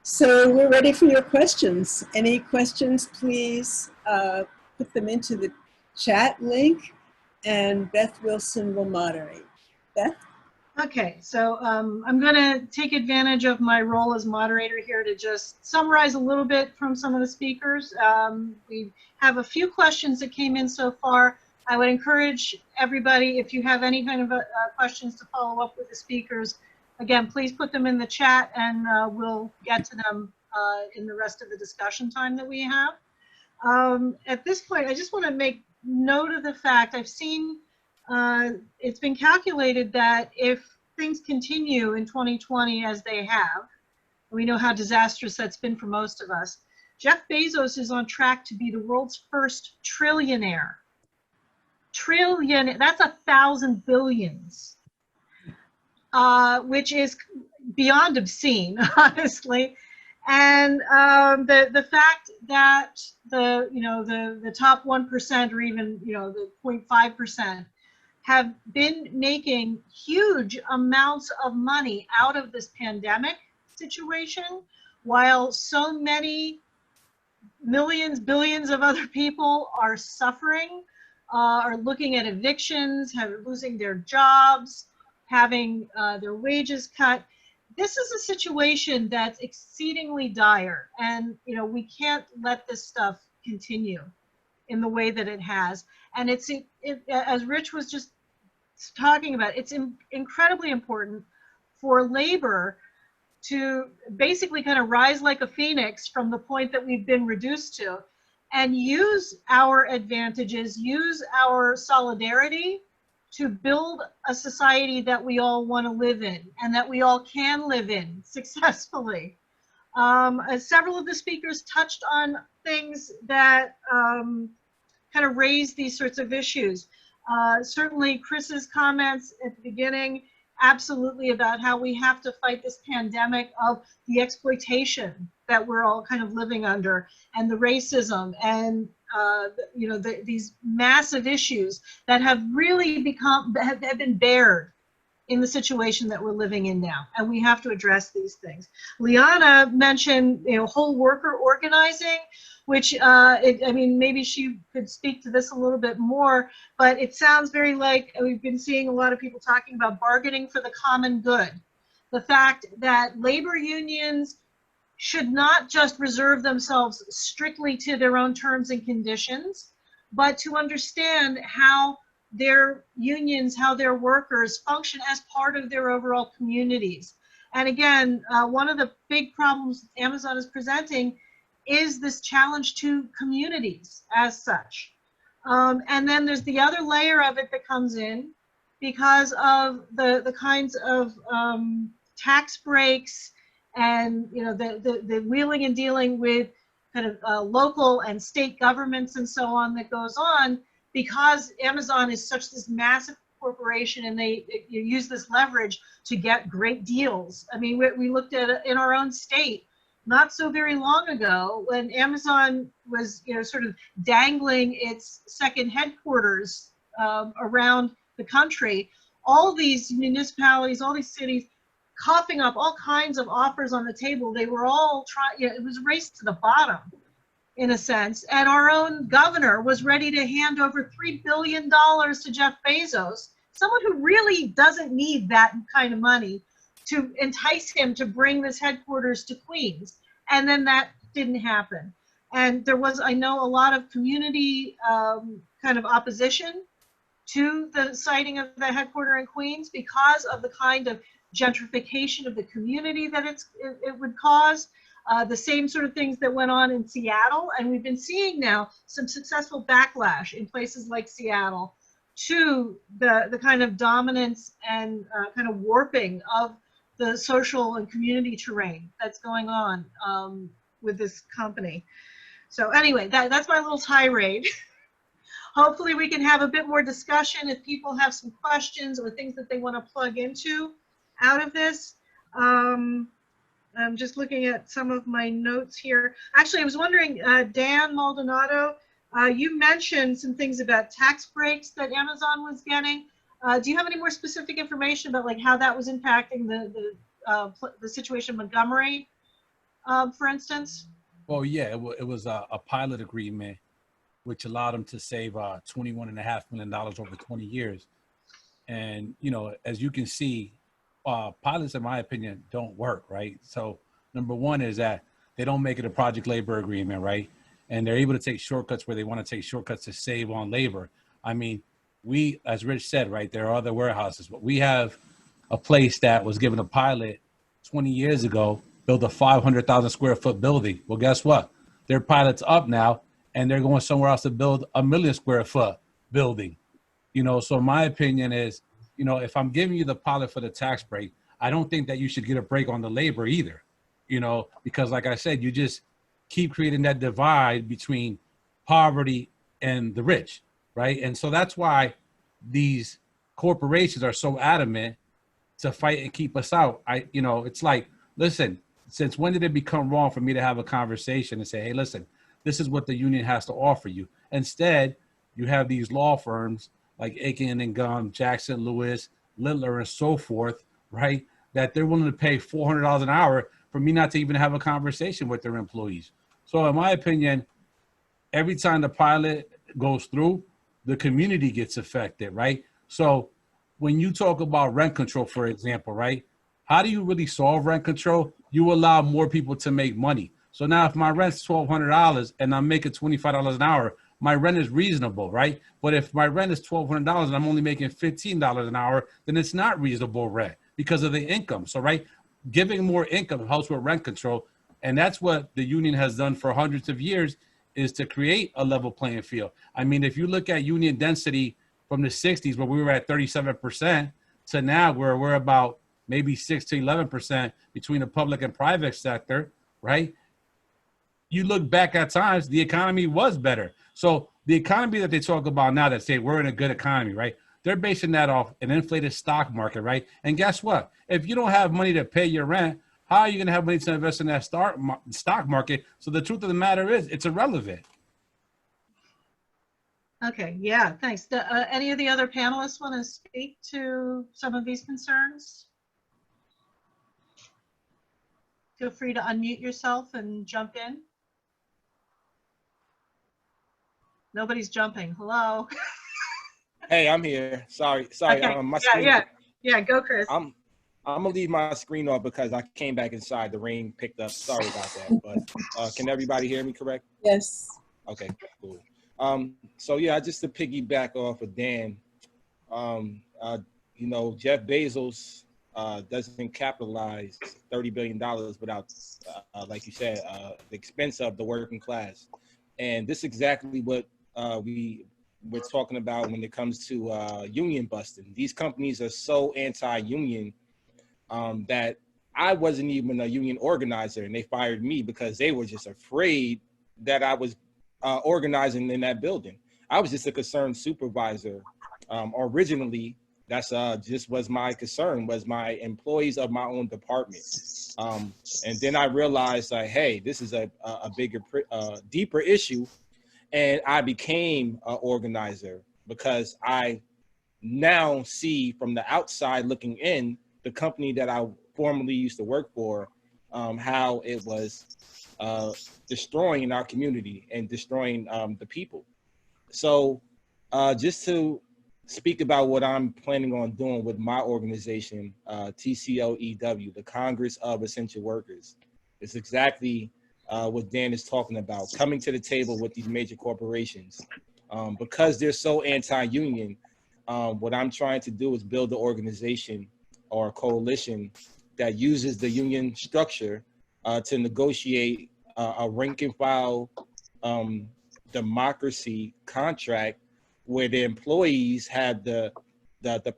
Speaker 2: So we're ready for your questions. Any questions, please put them into the chat link, and Beth Wilson will moderate. Beth?
Speaker 10: Okay, so I'm going to take advantage of my role as moderator here to just summarize a little bit from some of the speakers. We have a few questions that came in so far. I would encourage everybody, if you have any kind of questions to follow up with the speakers, again, please put them in the chat and we'll get to them in the rest of the discussion time that we have. At this point, I just want to make note of the fact I've seen it's been calculated that if things continue in 2020 as they have, we know how disastrous that's been for most of us, Jeff Bezos is on track to be the world's first trillionaire. Trillion, that's 1,000 billions, which is beyond obscene, honestly. And the fact that the top 1% or even the 0.5% have been making huge amounts of money out of this pandemic situation, while so many millions, billions of other people are suffering, are looking at evictions, losing their jobs, having their wages cut. This is a situation that's exceedingly dire, and we can't let this stuff continue in the way that it has. And it's as Rich was just talking about, it's incredibly important for labor to basically kind of rise like a phoenix from the point that we've been reduced to, and use our advantages, use our solidarity to build a society that we all want to live in and that we all can live in successfully. Several of the speakers touched on things that kind of raise these sorts of issues. Certainly Chris's comments at the beginning, absolutely, about how we have to fight this pandemic of the exploitation that we're all kind of living under, and the racism, and these massive issues that have really have been bared in the situation that we're living in now, and we have to address these things. Liana mentioned whole worker organizing, which I mean, maybe she could speak to this a little bit more, but it sounds very like we've been seeing a lot of people talking about bargaining for the common good. The fact that labor unions should not just reserve themselves strictly to their own terms and conditions, but to understand how their unions, how their workers function as part of their overall communities. And again, one of the big problems Amazon is presenting is this challenge to communities as such. And then there's the other layer of it that comes in because of the kinds of tax breaks and the wheeling and dealing with kind of local and state governments and so on that goes on, because Amazon is such this massive corporation and they use this leverage to get great deals. I mean, we looked at it in our own state not so very long ago when Amazon was sort of dangling its second headquarters around the country. All these municipalities, all these cities, coughing up all kinds of offers on the table. They were all trying, it was a race to the bottom in a sense. And our own governor was ready to hand over $3 billion to Jeff Bezos, someone who really doesn't need that kind of money, to entice him to bring this headquarters to Queens. And then that didn't happen. And there was, I know, a lot of community kind of opposition to the siting of the headquarters in Queens because of the kind of gentrification of the community that it would cause. The same sort of things that went on in Seattle, and we've been seeing now some successful backlash in places like Seattle to the kind of dominance and kind of warping of the social and community terrain that's going on with this company. So anyway, that's my little tirade. Hopefully we can have a bit more discussion if people have some questions or things that they want to plug into out of this. I'm just looking at some of my notes here. Actually, I was wondering, Dan Maldonado, you mentioned some things about tax breaks that Amazon was getting. Do you have any more specific information about like how that was impacting the situation in Montgomery, for instance?
Speaker 6: Well, yeah, it was a pilot agreement which allowed them to save $21.5 million over 20 years. And, as you can see, pilots, in my opinion, don't work, right? So number one is that they don't make it a project labor agreement, right? And they're able to take shortcuts where they want to take shortcuts to save on labor. I mean, we, as Rich said, right, there are other warehouses, but we have a place that was given a pilot 20 years ago, built a 500,000 square foot building. Well, guess what? Their pilot's up now, and they're going somewhere else to build a 1,000,000 square foot building. You know, so my opinion is, you know, if I'm giving you the pilot for the tax break, I don't think that you should get a break on the labor either, you know, because like I said, you just keep creating that divide between poverty and the rich, right? And so that's why these corporations are so adamant to fight and keep us out. You know, it's like, listen, since when did it become wrong for me to have a conversation and say, hey, listen, this is what the union has to offer you? Instead, you have these law firms like Aiken and Gum, Jackson, Lewis, Littler, and so forth, right? That they're willing to pay $400 an hour for me not to even have a conversation with their employees. So in my opinion, every time the pilot goes through, the community gets affected, right? So when you talk about rent control, for example, right? How do you really solve rent control? You allow more people to make money. So now if my rent's $1,200 and I'm making $25 an hour, my rent is reasonable, right? But if my rent is $1,200 and I'm only making $15 an hour, then it's not reasonable rent because of the income. So, right, giving more income helps with rent control. And that's what the union has done for hundreds of years, is to create a level playing field. I mean, if you look at union density from the 60s, where we were at 37%, to now where we're about maybe 6 to 11% between the public and private sector, right? You look back at times, the economy was better. So the economy that they talk about now, that say we're in a good economy, right? They're basing that off an inflated stock market, right? And guess what? If you don't have money to pay your rent, how are you going to have money to invest in that stock market? So the truth of the matter is, it's irrelevant.
Speaker 10: Okay, yeah, thanks. Any of the other panelists want to speak to some of these concerns? Feel free to unmute yourself and jump in. Nobody's jumping. Hello.
Speaker 3: Hey, I'm here. Sorry.
Speaker 10: Okay.
Speaker 3: My screen.
Speaker 10: Yeah. Go, Chris.
Speaker 3: I'm gonna leave my screen off because I came back inside. The rain picked up. Sorry about that. But can everybody hear me correct?
Speaker 4: Yes.
Speaker 3: Okay, cool. So yeah, just to piggyback off of Dan, you know, Jeff Bezos doesn't capitalize $30 billion without, like you said, the expense of the working class. And this is exactly what we're talking about when it comes to union busting. These companies are so anti-union that I wasn't even a union organizer, and they fired me because they were just afraid that I was organizing in that building. I was just a concerned supervisor. Originally, that's just was my concern, was my employees of my own department. And then I realized, like, hey, this is a bigger, deeper issue. And I became an organizer because I now see from the outside looking in, the company that I formerly used to work for, how it was destroying our community and destroying the people. So just to speak about what I'm planning on doing with my organization, TCOEW, the Congress of Essential Workers, is exactly what Dan is talking about, coming to the table with these major corporations. Because they're so anti-union, what I'm trying to do is build an organization or a coalition that uses the union structure to negotiate a rank and file democracy contract where the employees have the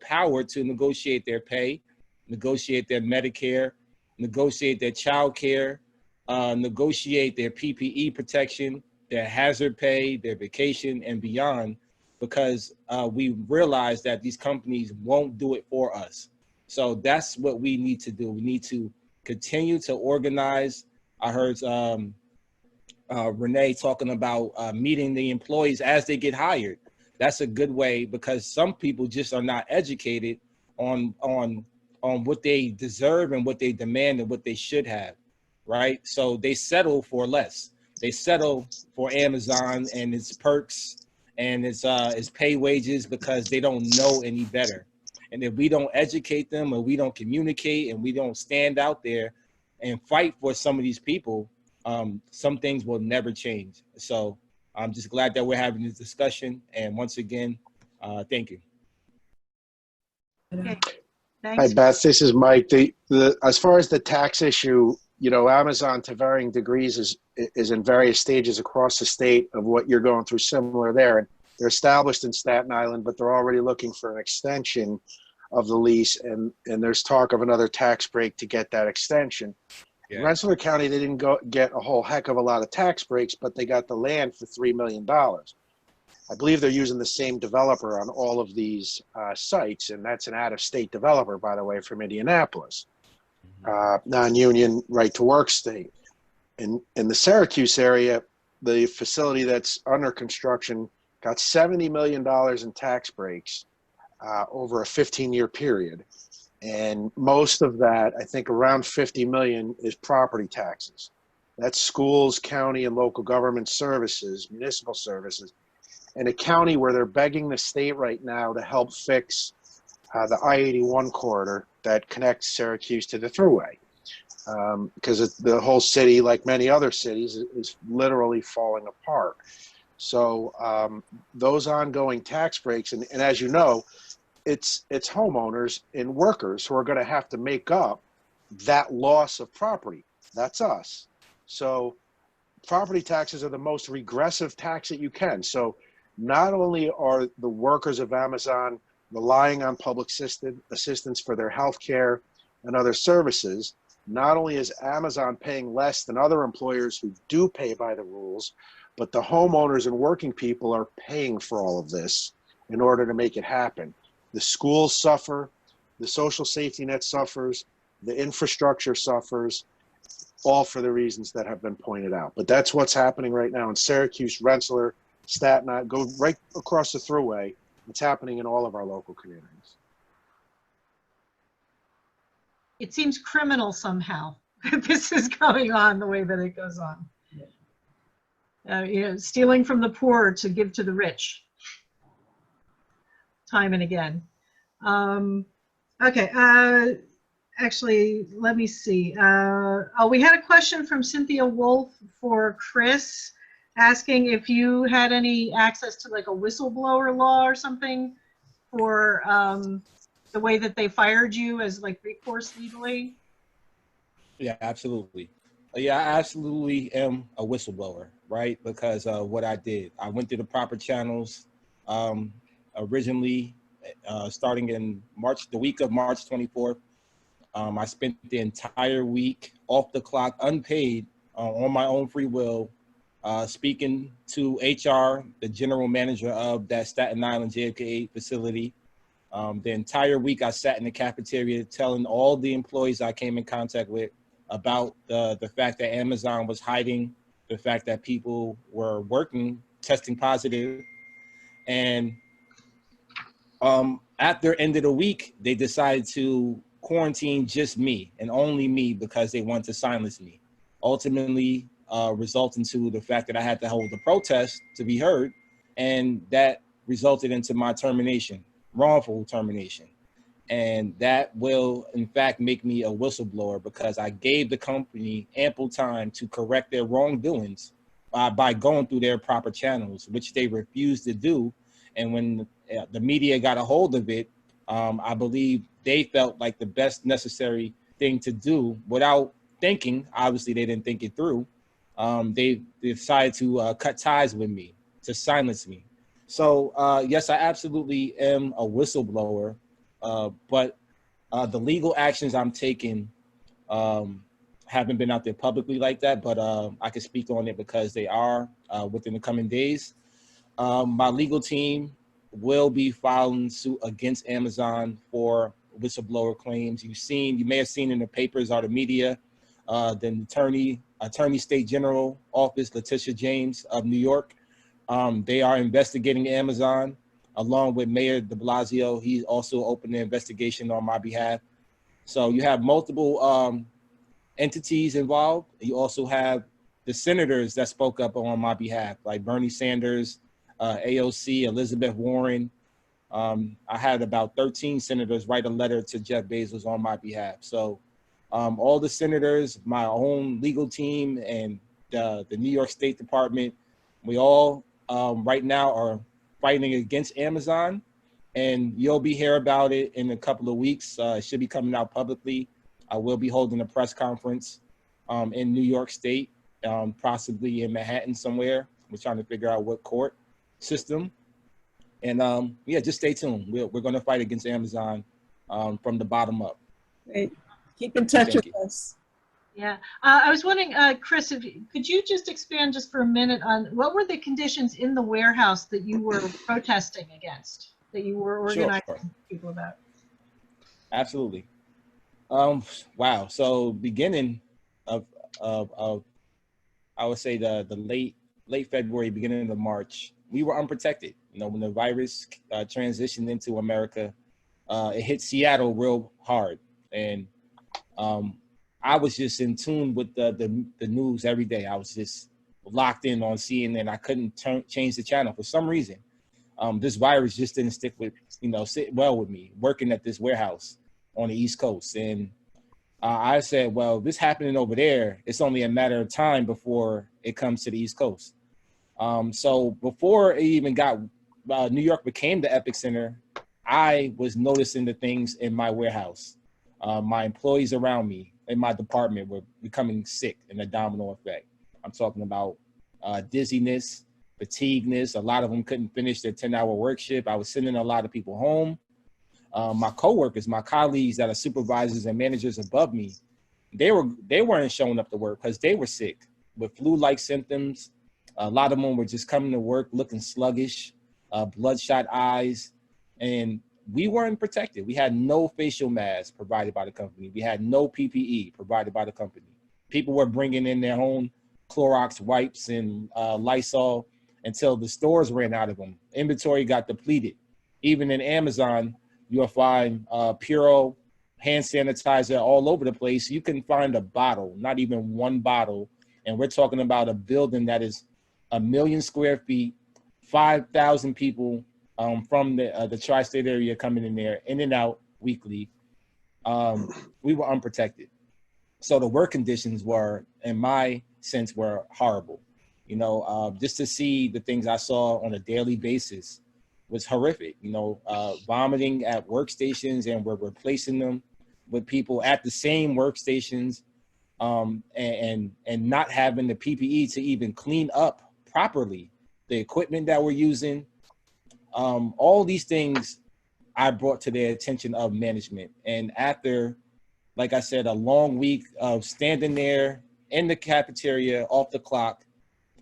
Speaker 3: power to negotiate their pay, negotiate their Medicare, negotiate their child care, negotiate their PPE protection, their hazard pay, their vacation, and beyond, because we realize that these companies won't do it for us. So that's what we need to do. We need to continue to organize. I heard Renee talking about meeting the employees as they get hired. That's a good way, because some people just are not educated on what they deserve and what they demand and what they should have, right? So they settle for less. They settle for Amazon and its perks and its pay wages because they don't know any better. And if we don't educate them, or we don't communicate, and we don't stand out there and fight for some of these people, some things will never change. So I'm just glad that we're having this discussion. And once again, Thank you.
Speaker 10: Okay.
Speaker 8: Hi,
Speaker 10: Thanks.
Speaker 8: Beth. This is Mike. As far as the tax issue, you know, Amazon to varying degrees is in various stages across the state of what you're going through, similar there. And they're established in Staten Island, but they're already looking for an extension of the lease, and there's talk of another tax break to get that extension.
Speaker 3: Yeah.
Speaker 8: In Rensselaer County, they didn't get a whole heck of a lot of tax breaks, but they got the land for $3 million. I believe they're using the same developer on all of these sites, and that's an out-of-state developer, by the way, from Indianapolis. Non-union right-to-work state. In the Syracuse area, the facility that's under construction got $70 million in tax breaks over a 15-year period. And most of that, I think around 50 million, is property taxes. That's schools, county, and local government services, municipal services. In a county where they're begging the state right now to help fix the I-81 corridor that connects Syracuse to the Thruway. Because the whole city, like many other cities, is literally falling apart. So those ongoing tax breaks, and as you know, it's homeowners and workers who are going to have to make up that loss of property. That's us. So property taxes are the most regressive tax that you can. So not only are the workers of Amazon relying on public assistance for their health care and other services, not only is Amazon paying less than other employers who do pay by the rules, but the homeowners and working people are paying for all of this in order to make it happen. The schools suffer, the social safety net suffers, the infrastructure suffers, all for the reasons that have been pointed out. But that's what's happening right now in Syracuse, Rensselaer, Staten Island, go right across the Thruway. It's happening in all of our local communities.
Speaker 10: It seems criminal somehow that this is going on the way that it goes on. You know, stealing from the poor to give to the rich. Time and again. Okay, actually, let me see. Oh, we had a question from Cynthia Wolf for Chris, asking if you had any access to like a whistleblower law or something for the way that they fired you as like recourse legally.
Speaker 3: Yeah, absolutely. Yeah, I absolutely am a whistleblower, right? Because what I did, I went through the proper channels. Originally, starting in March, the week of March 24th, I spent the entire week off the clock, unpaid, on my own free will, speaking to HR, the general manager of that Staten Island JFK facility. The entire week I sat in the cafeteria telling all the employees I came in contact with about the fact that Amazon was hiding, the fact that people were working, testing positive. And after end of the week, they decided to quarantine just me and only me because they wanted to silence me. Ultimately, resulting to the fact that I had to hold the protest to be heard, and that resulted into my termination, wrongful termination. And that will, in fact, make me a whistleblower because I gave the company ample time to correct their wrongdoings by going through their proper channels, which they refused to do. And when the media got a hold of it, I believe they felt like the best necessary thing to do without thinking. Obviously, they didn't think it through. They decided to cut ties with me, to silence me. So, yes, I absolutely am a whistleblower, but the legal actions I'm taking haven't been out there publicly like that, but I can speak on it because they are within the coming days. My legal team will be filing suit against Amazon for whistleblower claims. You may have seen in the papers or the media, the Attorney State General Office, Letitia James of New York. They are investigating Amazon along with Mayor de Blasio. He also opened an investigation on my behalf. So you have multiple entities involved. You also have the senators that spoke up on my behalf, like Bernie Sanders, AOC, Elizabeth Warren. I had about 13 senators write a letter to Jeff Bezos on my behalf. So all the senators, my own legal team, and the New York State Department, we all right now are fighting against Amazon. and you'll be hear about it in a couple of weeks. It should be coming out publicly. I will be holding a press conference in New York State, possibly in Manhattan somewhere. We're trying to figure out what court system. And yeah, just stay tuned. We're going to fight against Amazon from the bottom up.
Speaker 2: Great. Keep in touch
Speaker 3: Thank
Speaker 2: with
Speaker 3: you.
Speaker 2: us.
Speaker 10: Yeah, I was wondering, Chris, could you just expand just for a minute on what were the conditions in the warehouse that you were protesting against, that you were organizing
Speaker 3: Sure.
Speaker 10: people about?
Speaker 3: Absolutely. Wow. So beginning of I would say the late February, beginning of March, we were unprotected. You know, when the virus transitioned into America, it hit Seattle real hard, and I was just in tune with the news every day. I was just locked in on CNN. I couldn't change the channel for some reason. This virus just didn't sit well with me, working at this warehouse on the East Coast. And I said, well, this happening over there, it's only a matter of time before it comes to the East Coast. So before it even got, New York became the epicenter, I was noticing the things in my warehouse. My employees around me in my department were becoming sick in a domino effect. I'm talking about dizziness, fatigueness. A lot of them couldn't finish their 10-hour work shift. I was sending a lot of people home. My coworkers, my colleagues that are supervisors and managers above me, they weren't showing up to work because they were sick with flu-like symptoms. A lot of them were just coming to work looking sluggish, bloodshot eyes, and we weren't protected. We had no facial masks provided by the company. We had no PPE provided by the company. People were bringing in their own Clorox wipes and Lysol until the stores ran out of them. Inventory got depleted. Even in Amazon, you'll find Puro hand sanitizer all over the place. You can find a bottle, not even one bottle. And we're talking about a building that is 1 million square feet, 5,000 people from the tri-state area coming in there, in and out weekly. We were unprotected. So the work conditions were, in my sense, were horrible. You know, just to see the things I saw on a daily basis was horrific. You know, vomiting at workstations, and we're replacing them with people at the same workstations, and not having the PPE to even clean up properly the equipment that we're using. All these things I brought to the attention of management. And after, like I said, a long week of standing there in the cafeteria off the clock,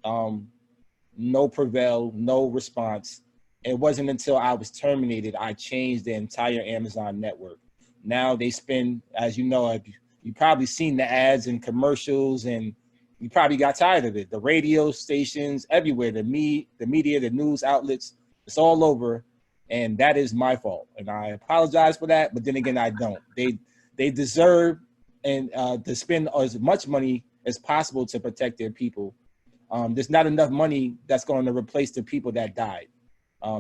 Speaker 3: no prevail, no response. It wasn't until I was terminated, I changed the entire Amazon network. Now they spend, as you know, you've probably seen the ads and commercials, and you probably got tired of it. The radio stations, everywhere, the media, the news outlets, it's all over, and that is my fault. And I apologize for that, but then again, I don't. They deserve to spend as much money as possible to protect their people. There's not enough money that's going to replace the people that died.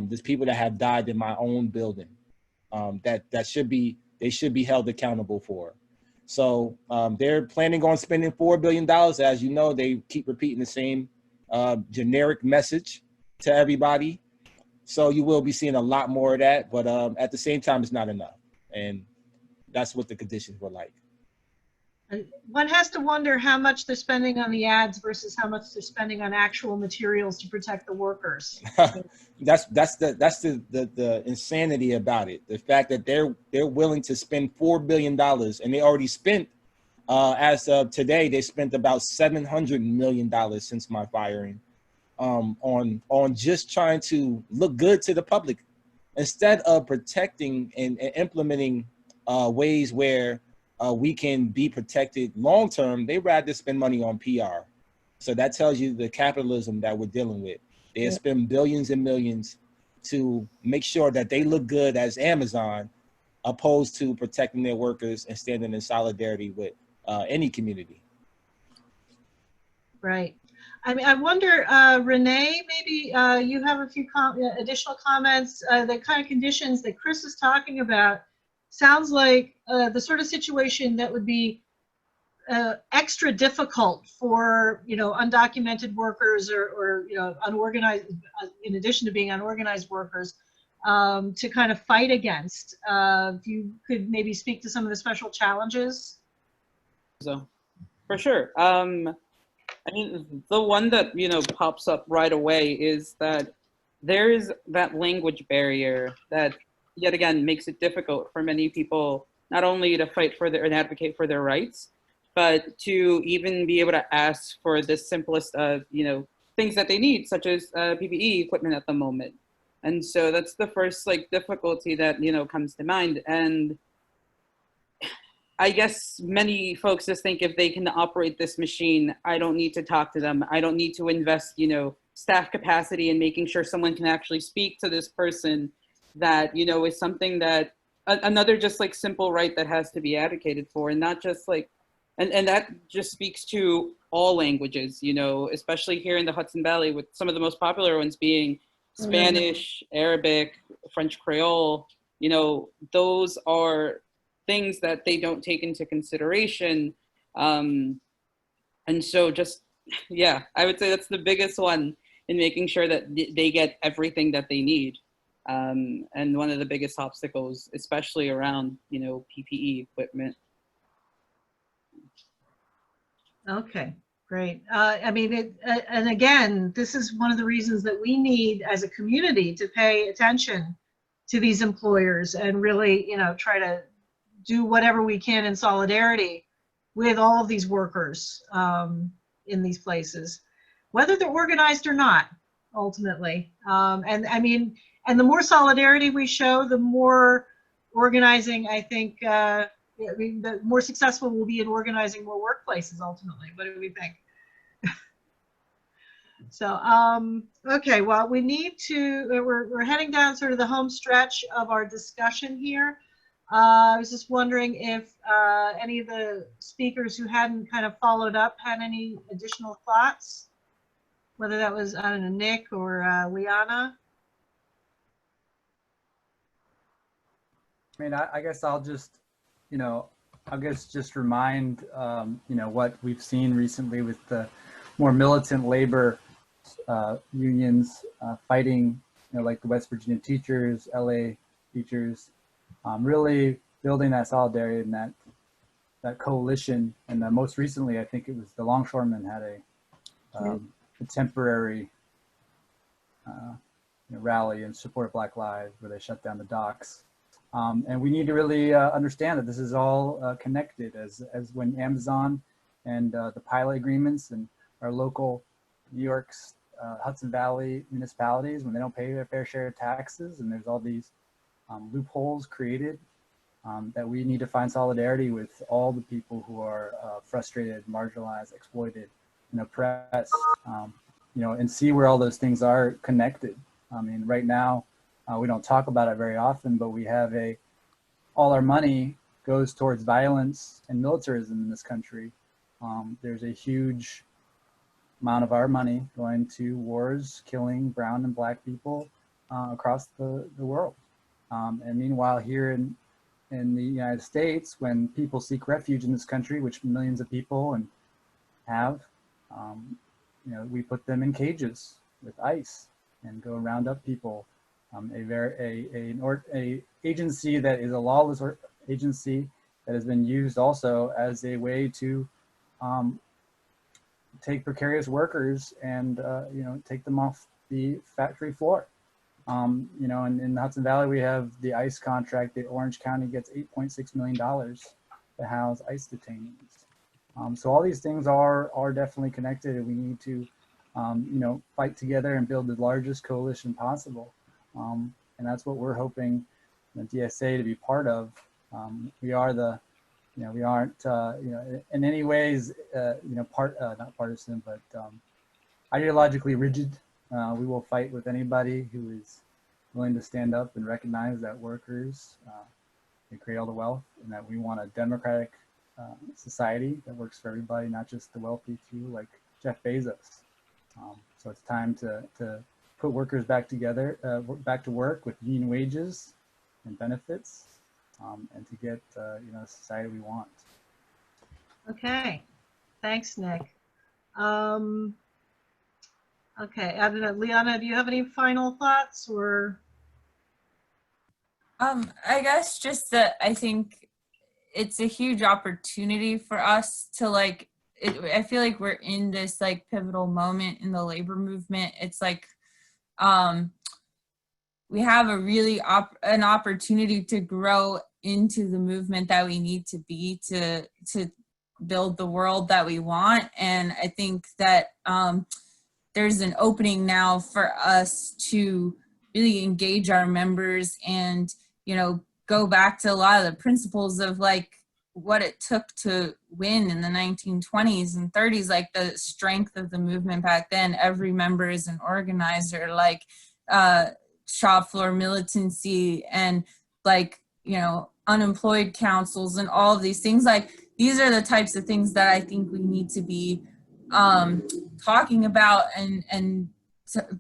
Speaker 3: There's people that have died in my own building that they should be held accountable for. So they're planning on spending $4 billion. As you know, they keep repeating the same generic message to everybody. So you will be seeing a lot more of that, but at the same time, it's not enough. And that's what the conditions were like.
Speaker 10: One has to wonder how much they're spending on the ads versus how much they're spending on actual materials to protect the workers.
Speaker 3: That's the insanity about it. The fact that they're willing to spend $4 billion, and they already spent, as of today, they spent about $700 million since my firing, on just trying to look good to the public, instead of protecting and implementing ways where we can be protected long term. They rather spend money on PR. So that tells you the capitalism that we're dealing with. They spend billions and millions to make sure that they look good as Amazon, opposed to protecting their workers and standing in solidarity with any community.
Speaker 10: Right. I mean, I wonder, Renee, maybe you have a few additional comments. The kind of conditions that Chris is talking about sounds like the sort of situation that would be extra difficult for, undocumented workers or unorganized, in addition to being unorganized workers. to kind of fight against. If you could maybe speak to some of the special challenges.
Speaker 5: So, for sure. I mean, the one that, pops up right away is that there is that language barrier that, yet again, makes it difficult for many people not only to fight for and advocate for their rights, but to even be able to ask for the simplest of, things that they need, such as PPE equipment at the moment. And so that's the first difficulty that, comes to mind. And I guess many folks just think if they can operate this machine, I don't need to talk to them. I don't need to invest, staff capacity in making sure someone can actually speak to this person. That, is something that another just simple right that has to be advocated for, and not just and that just speaks to all languages, especially here in the Hudson Valley, with some of the most popular ones being Spanish, Arabic, French Creole. Those are things that they don't take into consideration. And so just, yeah, I would say that's the biggest one in making sure that they get everything that they need. And one of the biggest obstacles, especially around, PPE equipment.
Speaker 10: Okay, great. I mean, and again, this is one of the reasons that we need as a community to pay attention to these employers and really, try to do whatever we can in solidarity with all of these workers in these places, whether they're organized or not, ultimately. And I mean, and the more solidarity we show, the more organizing, I think, the more successful we'll be in organizing more workplaces, ultimately. What do we think? So, okay, well, we need to, we're heading down sort of the home stretch of our discussion here. I was just wondering if any of the speakers who hadn't kind of followed up had any additional thoughts, whether that was, I don't know, Nick or Liana.
Speaker 7: I mean, I guess I'll just, just remind, what we've seen recently with the more militant labor unions fighting, like the West Virginia teachers, LA teachers, really building that solidarity and that coalition. And most recently, I think it was the longshoremen had a temporary rally in support of Black Lives, where they shut down the docks. And we need to really understand that this is all connected, as when Amazon and the pilot agreements and our local New York's Hudson Valley municipalities, when they don't pay their fair share of taxes, and there's all these loopholes created, that we need to find solidarity with all the people who are frustrated, marginalized, exploited, and oppressed, and see where all those things are connected. I mean, right now, we don't talk about it very often, but we have all our money goes towards violence and militarism in this country. There's a huge amount of our money going to wars, killing brown and black people across the world. And meanwhile, here in the United States, when people seek refuge in this country, which millions of people have, we put them in cages with ICE and go round up people. A agency that is a lawless agency that has been used also as a way to take precarious workers and take them off the factory floor. And in the Hudson Valley, we have the ICE contract that Orange County gets $8.6 million to house ICE detainees. So all these things are definitely connected, and we need to fight together and build the largest coalition possible. And that's what we're hoping the DSA to be part of. We are we aren't, in any ways, not partisan, but ideologically rigid. We will fight with anybody who is willing to stand up and recognize that workers they create all the wealth, and that we want a democratic society that works for everybody, not just the wealthy few like Jeff Bezos. So it's time to put workers back together, back to work with union wages and benefits, and to get the society we want.
Speaker 10: Okay, thanks, Nick. Okay, I don't know, Liana, do you have any final thoughts or?
Speaker 4: I guess just that I think it's a huge opportunity for us to like, I feel like we're in this like pivotal moment in the labor movement. It's like, we have a really an opportunity to grow into the movement that we need to be to build the world that we want. And I think that there's an opening now for us to really engage our members and, you know, go back to a lot of the principles of like what it took to win in the 1920s and 30s, like the strength of the movement back then. Every member is an organizer, like shop floor militancy and like, you know, unemployed councils and all of these things. Like these are the types of things that I think we need to be talking about and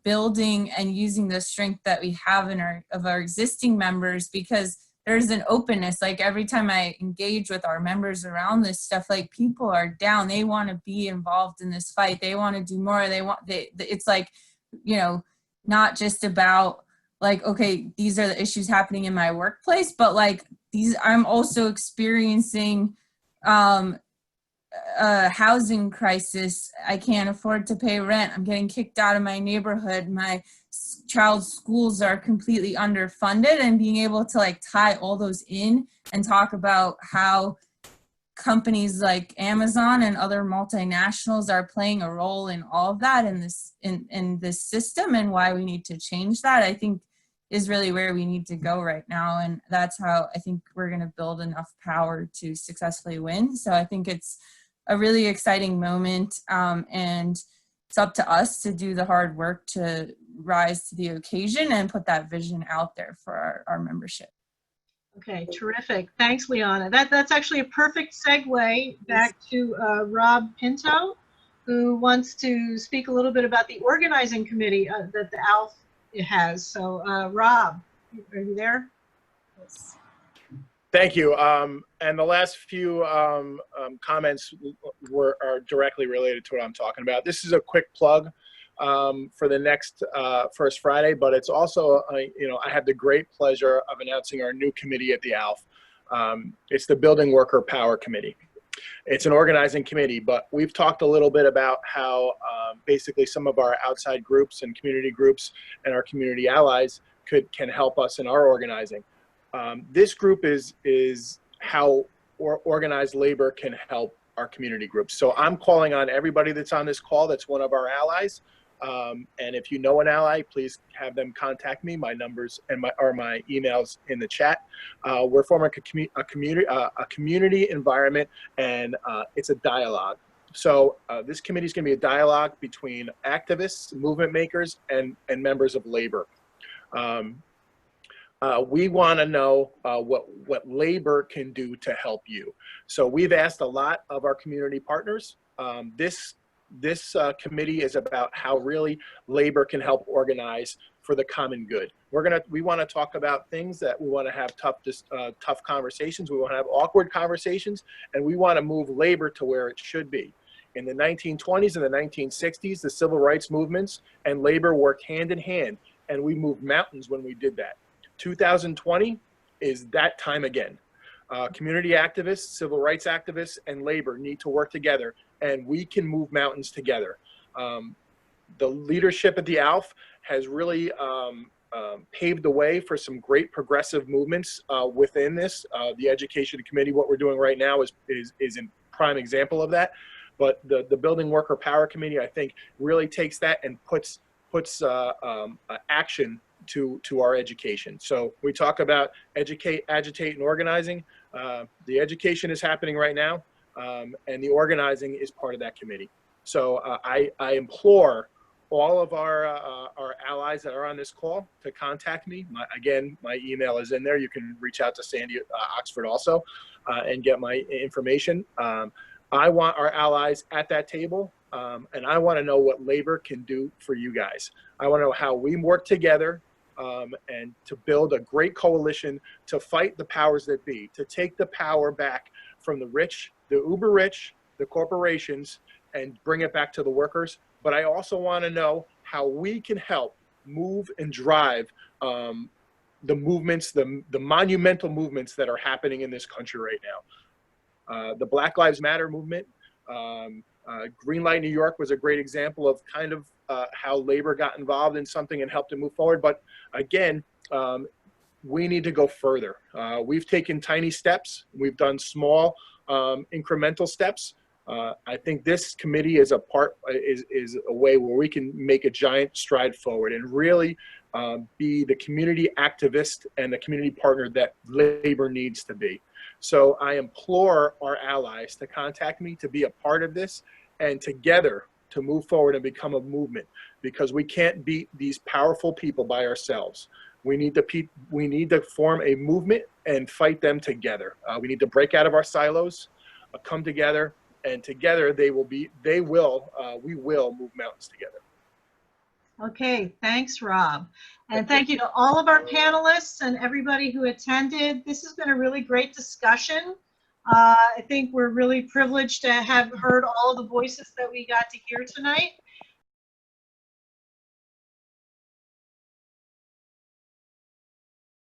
Speaker 4: building and using the strength that we have in our existing members, because there's an openness. Like every time I engage with our members around this stuff, like people are down, they want to be involved in this fight, they want to do more, it's like, you know, not just about like, okay, these are the issues happening in my workplace, but like these, I'm also experiencing a housing crisis. I can't afford to pay rent. I'm getting kicked out of my neighborhood. My child's schools are completely underfunded, and being able to like tie all those in and talk about how companies like Amazon and other multinationals are playing a role in all of that in this system, and why we need to change that, I think is really where we need to go right now. And that's how I think we're going to build enough power to successfully win. So I think it's a really exciting moment, and it's up to us to do the hard work to rise to the occasion and put that vision out there for our membership.
Speaker 10: Okay, terrific. Thanks, Liana. That's actually a perfect segue back to Rob Pinto, who wants to speak a little bit about the organizing committee that the ALF has. So Rob, are you there?
Speaker 2: Yes.
Speaker 1: Thank you. And the last few comments are directly related to what I'm talking about. This is a quick plug for the next First Friday, but it's also, you know, I have the great pleasure of announcing our new committee at the ALF. It's the Building Worker Power Committee. It's an organizing committee, but we've talked a little bit about how basically some of our outside groups and community groups and our community allies can help us in our organizing. This group is how organized labor can help our community groups. So I'm calling on everybody that's on this call that's one of our allies. And if you know an ally, please have them contact me. My numbers and my emails in the chat. We're forming a community environment, and it's a dialogue. So this committee is going to be a dialogue between activists, movement makers, and members of labor. We want to know what labor can do to help you. So we've asked a lot of our community partners. This committee is about how really labor can help organize for the common good. We want to talk about things that we want to have tough conversations. We want to have awkward conversations, and we want to move labor to where it should be. In the 1920s and the 1960s, the civil rights movements and labor worked hand in hand, and we moved mountains when we did that. 2020 is that time again. Community activists, civil rights activists, and labor need to work together, and we can move mountains together. The leadership at the ALF has really paved the way for some great progressive movements within this. The Education Committee, what we're doing right now is a prime example of that. But the Building Worker Power Committee, I think, really takes that and puts action to our education. So we talk about educate, agitate, and organizing. The education is happening right now, and the organizing is part of that committee. So I implore all of our allies that are on this call to contact me. Again, my email is in there. You can reach out to Sandy Oxford also and get my information. I want our allies at that table, and I want to know what labor can do for you guys. I want to know how we work together and to build a great coalition to fight the powers that be, to take the power back from the rich, the uber rich, the corporations, and bring it back to the workers. But I also want to know how we can help move and drive the movements, the monumental movements that are happening in this country right now. The Black Lives Matter movement, Green Light New York was a great example of kind of how labor got involved in something and helped it move forward. But again, we need to go further. We've taken tiny steps. We've done small incremental steps. I think this committee is a way where we can make a giant stride forward and really be the community activist and the community partner that labor needs to be. So I implore our allies to contact me to be a part of this and together to move forward and become a movement, because we can't beat these powerful people by ourselves. We need to form a movement and fight them together. We need to break out of our silos, come together, and together we will move mountains together.
Speaker 10: Okay, thanks, Rob. And thank you to all of our panelists and everybody who attended. This has been a really great discussion. I think we're really privileged to have heard all of the voices that we got to hear tonight.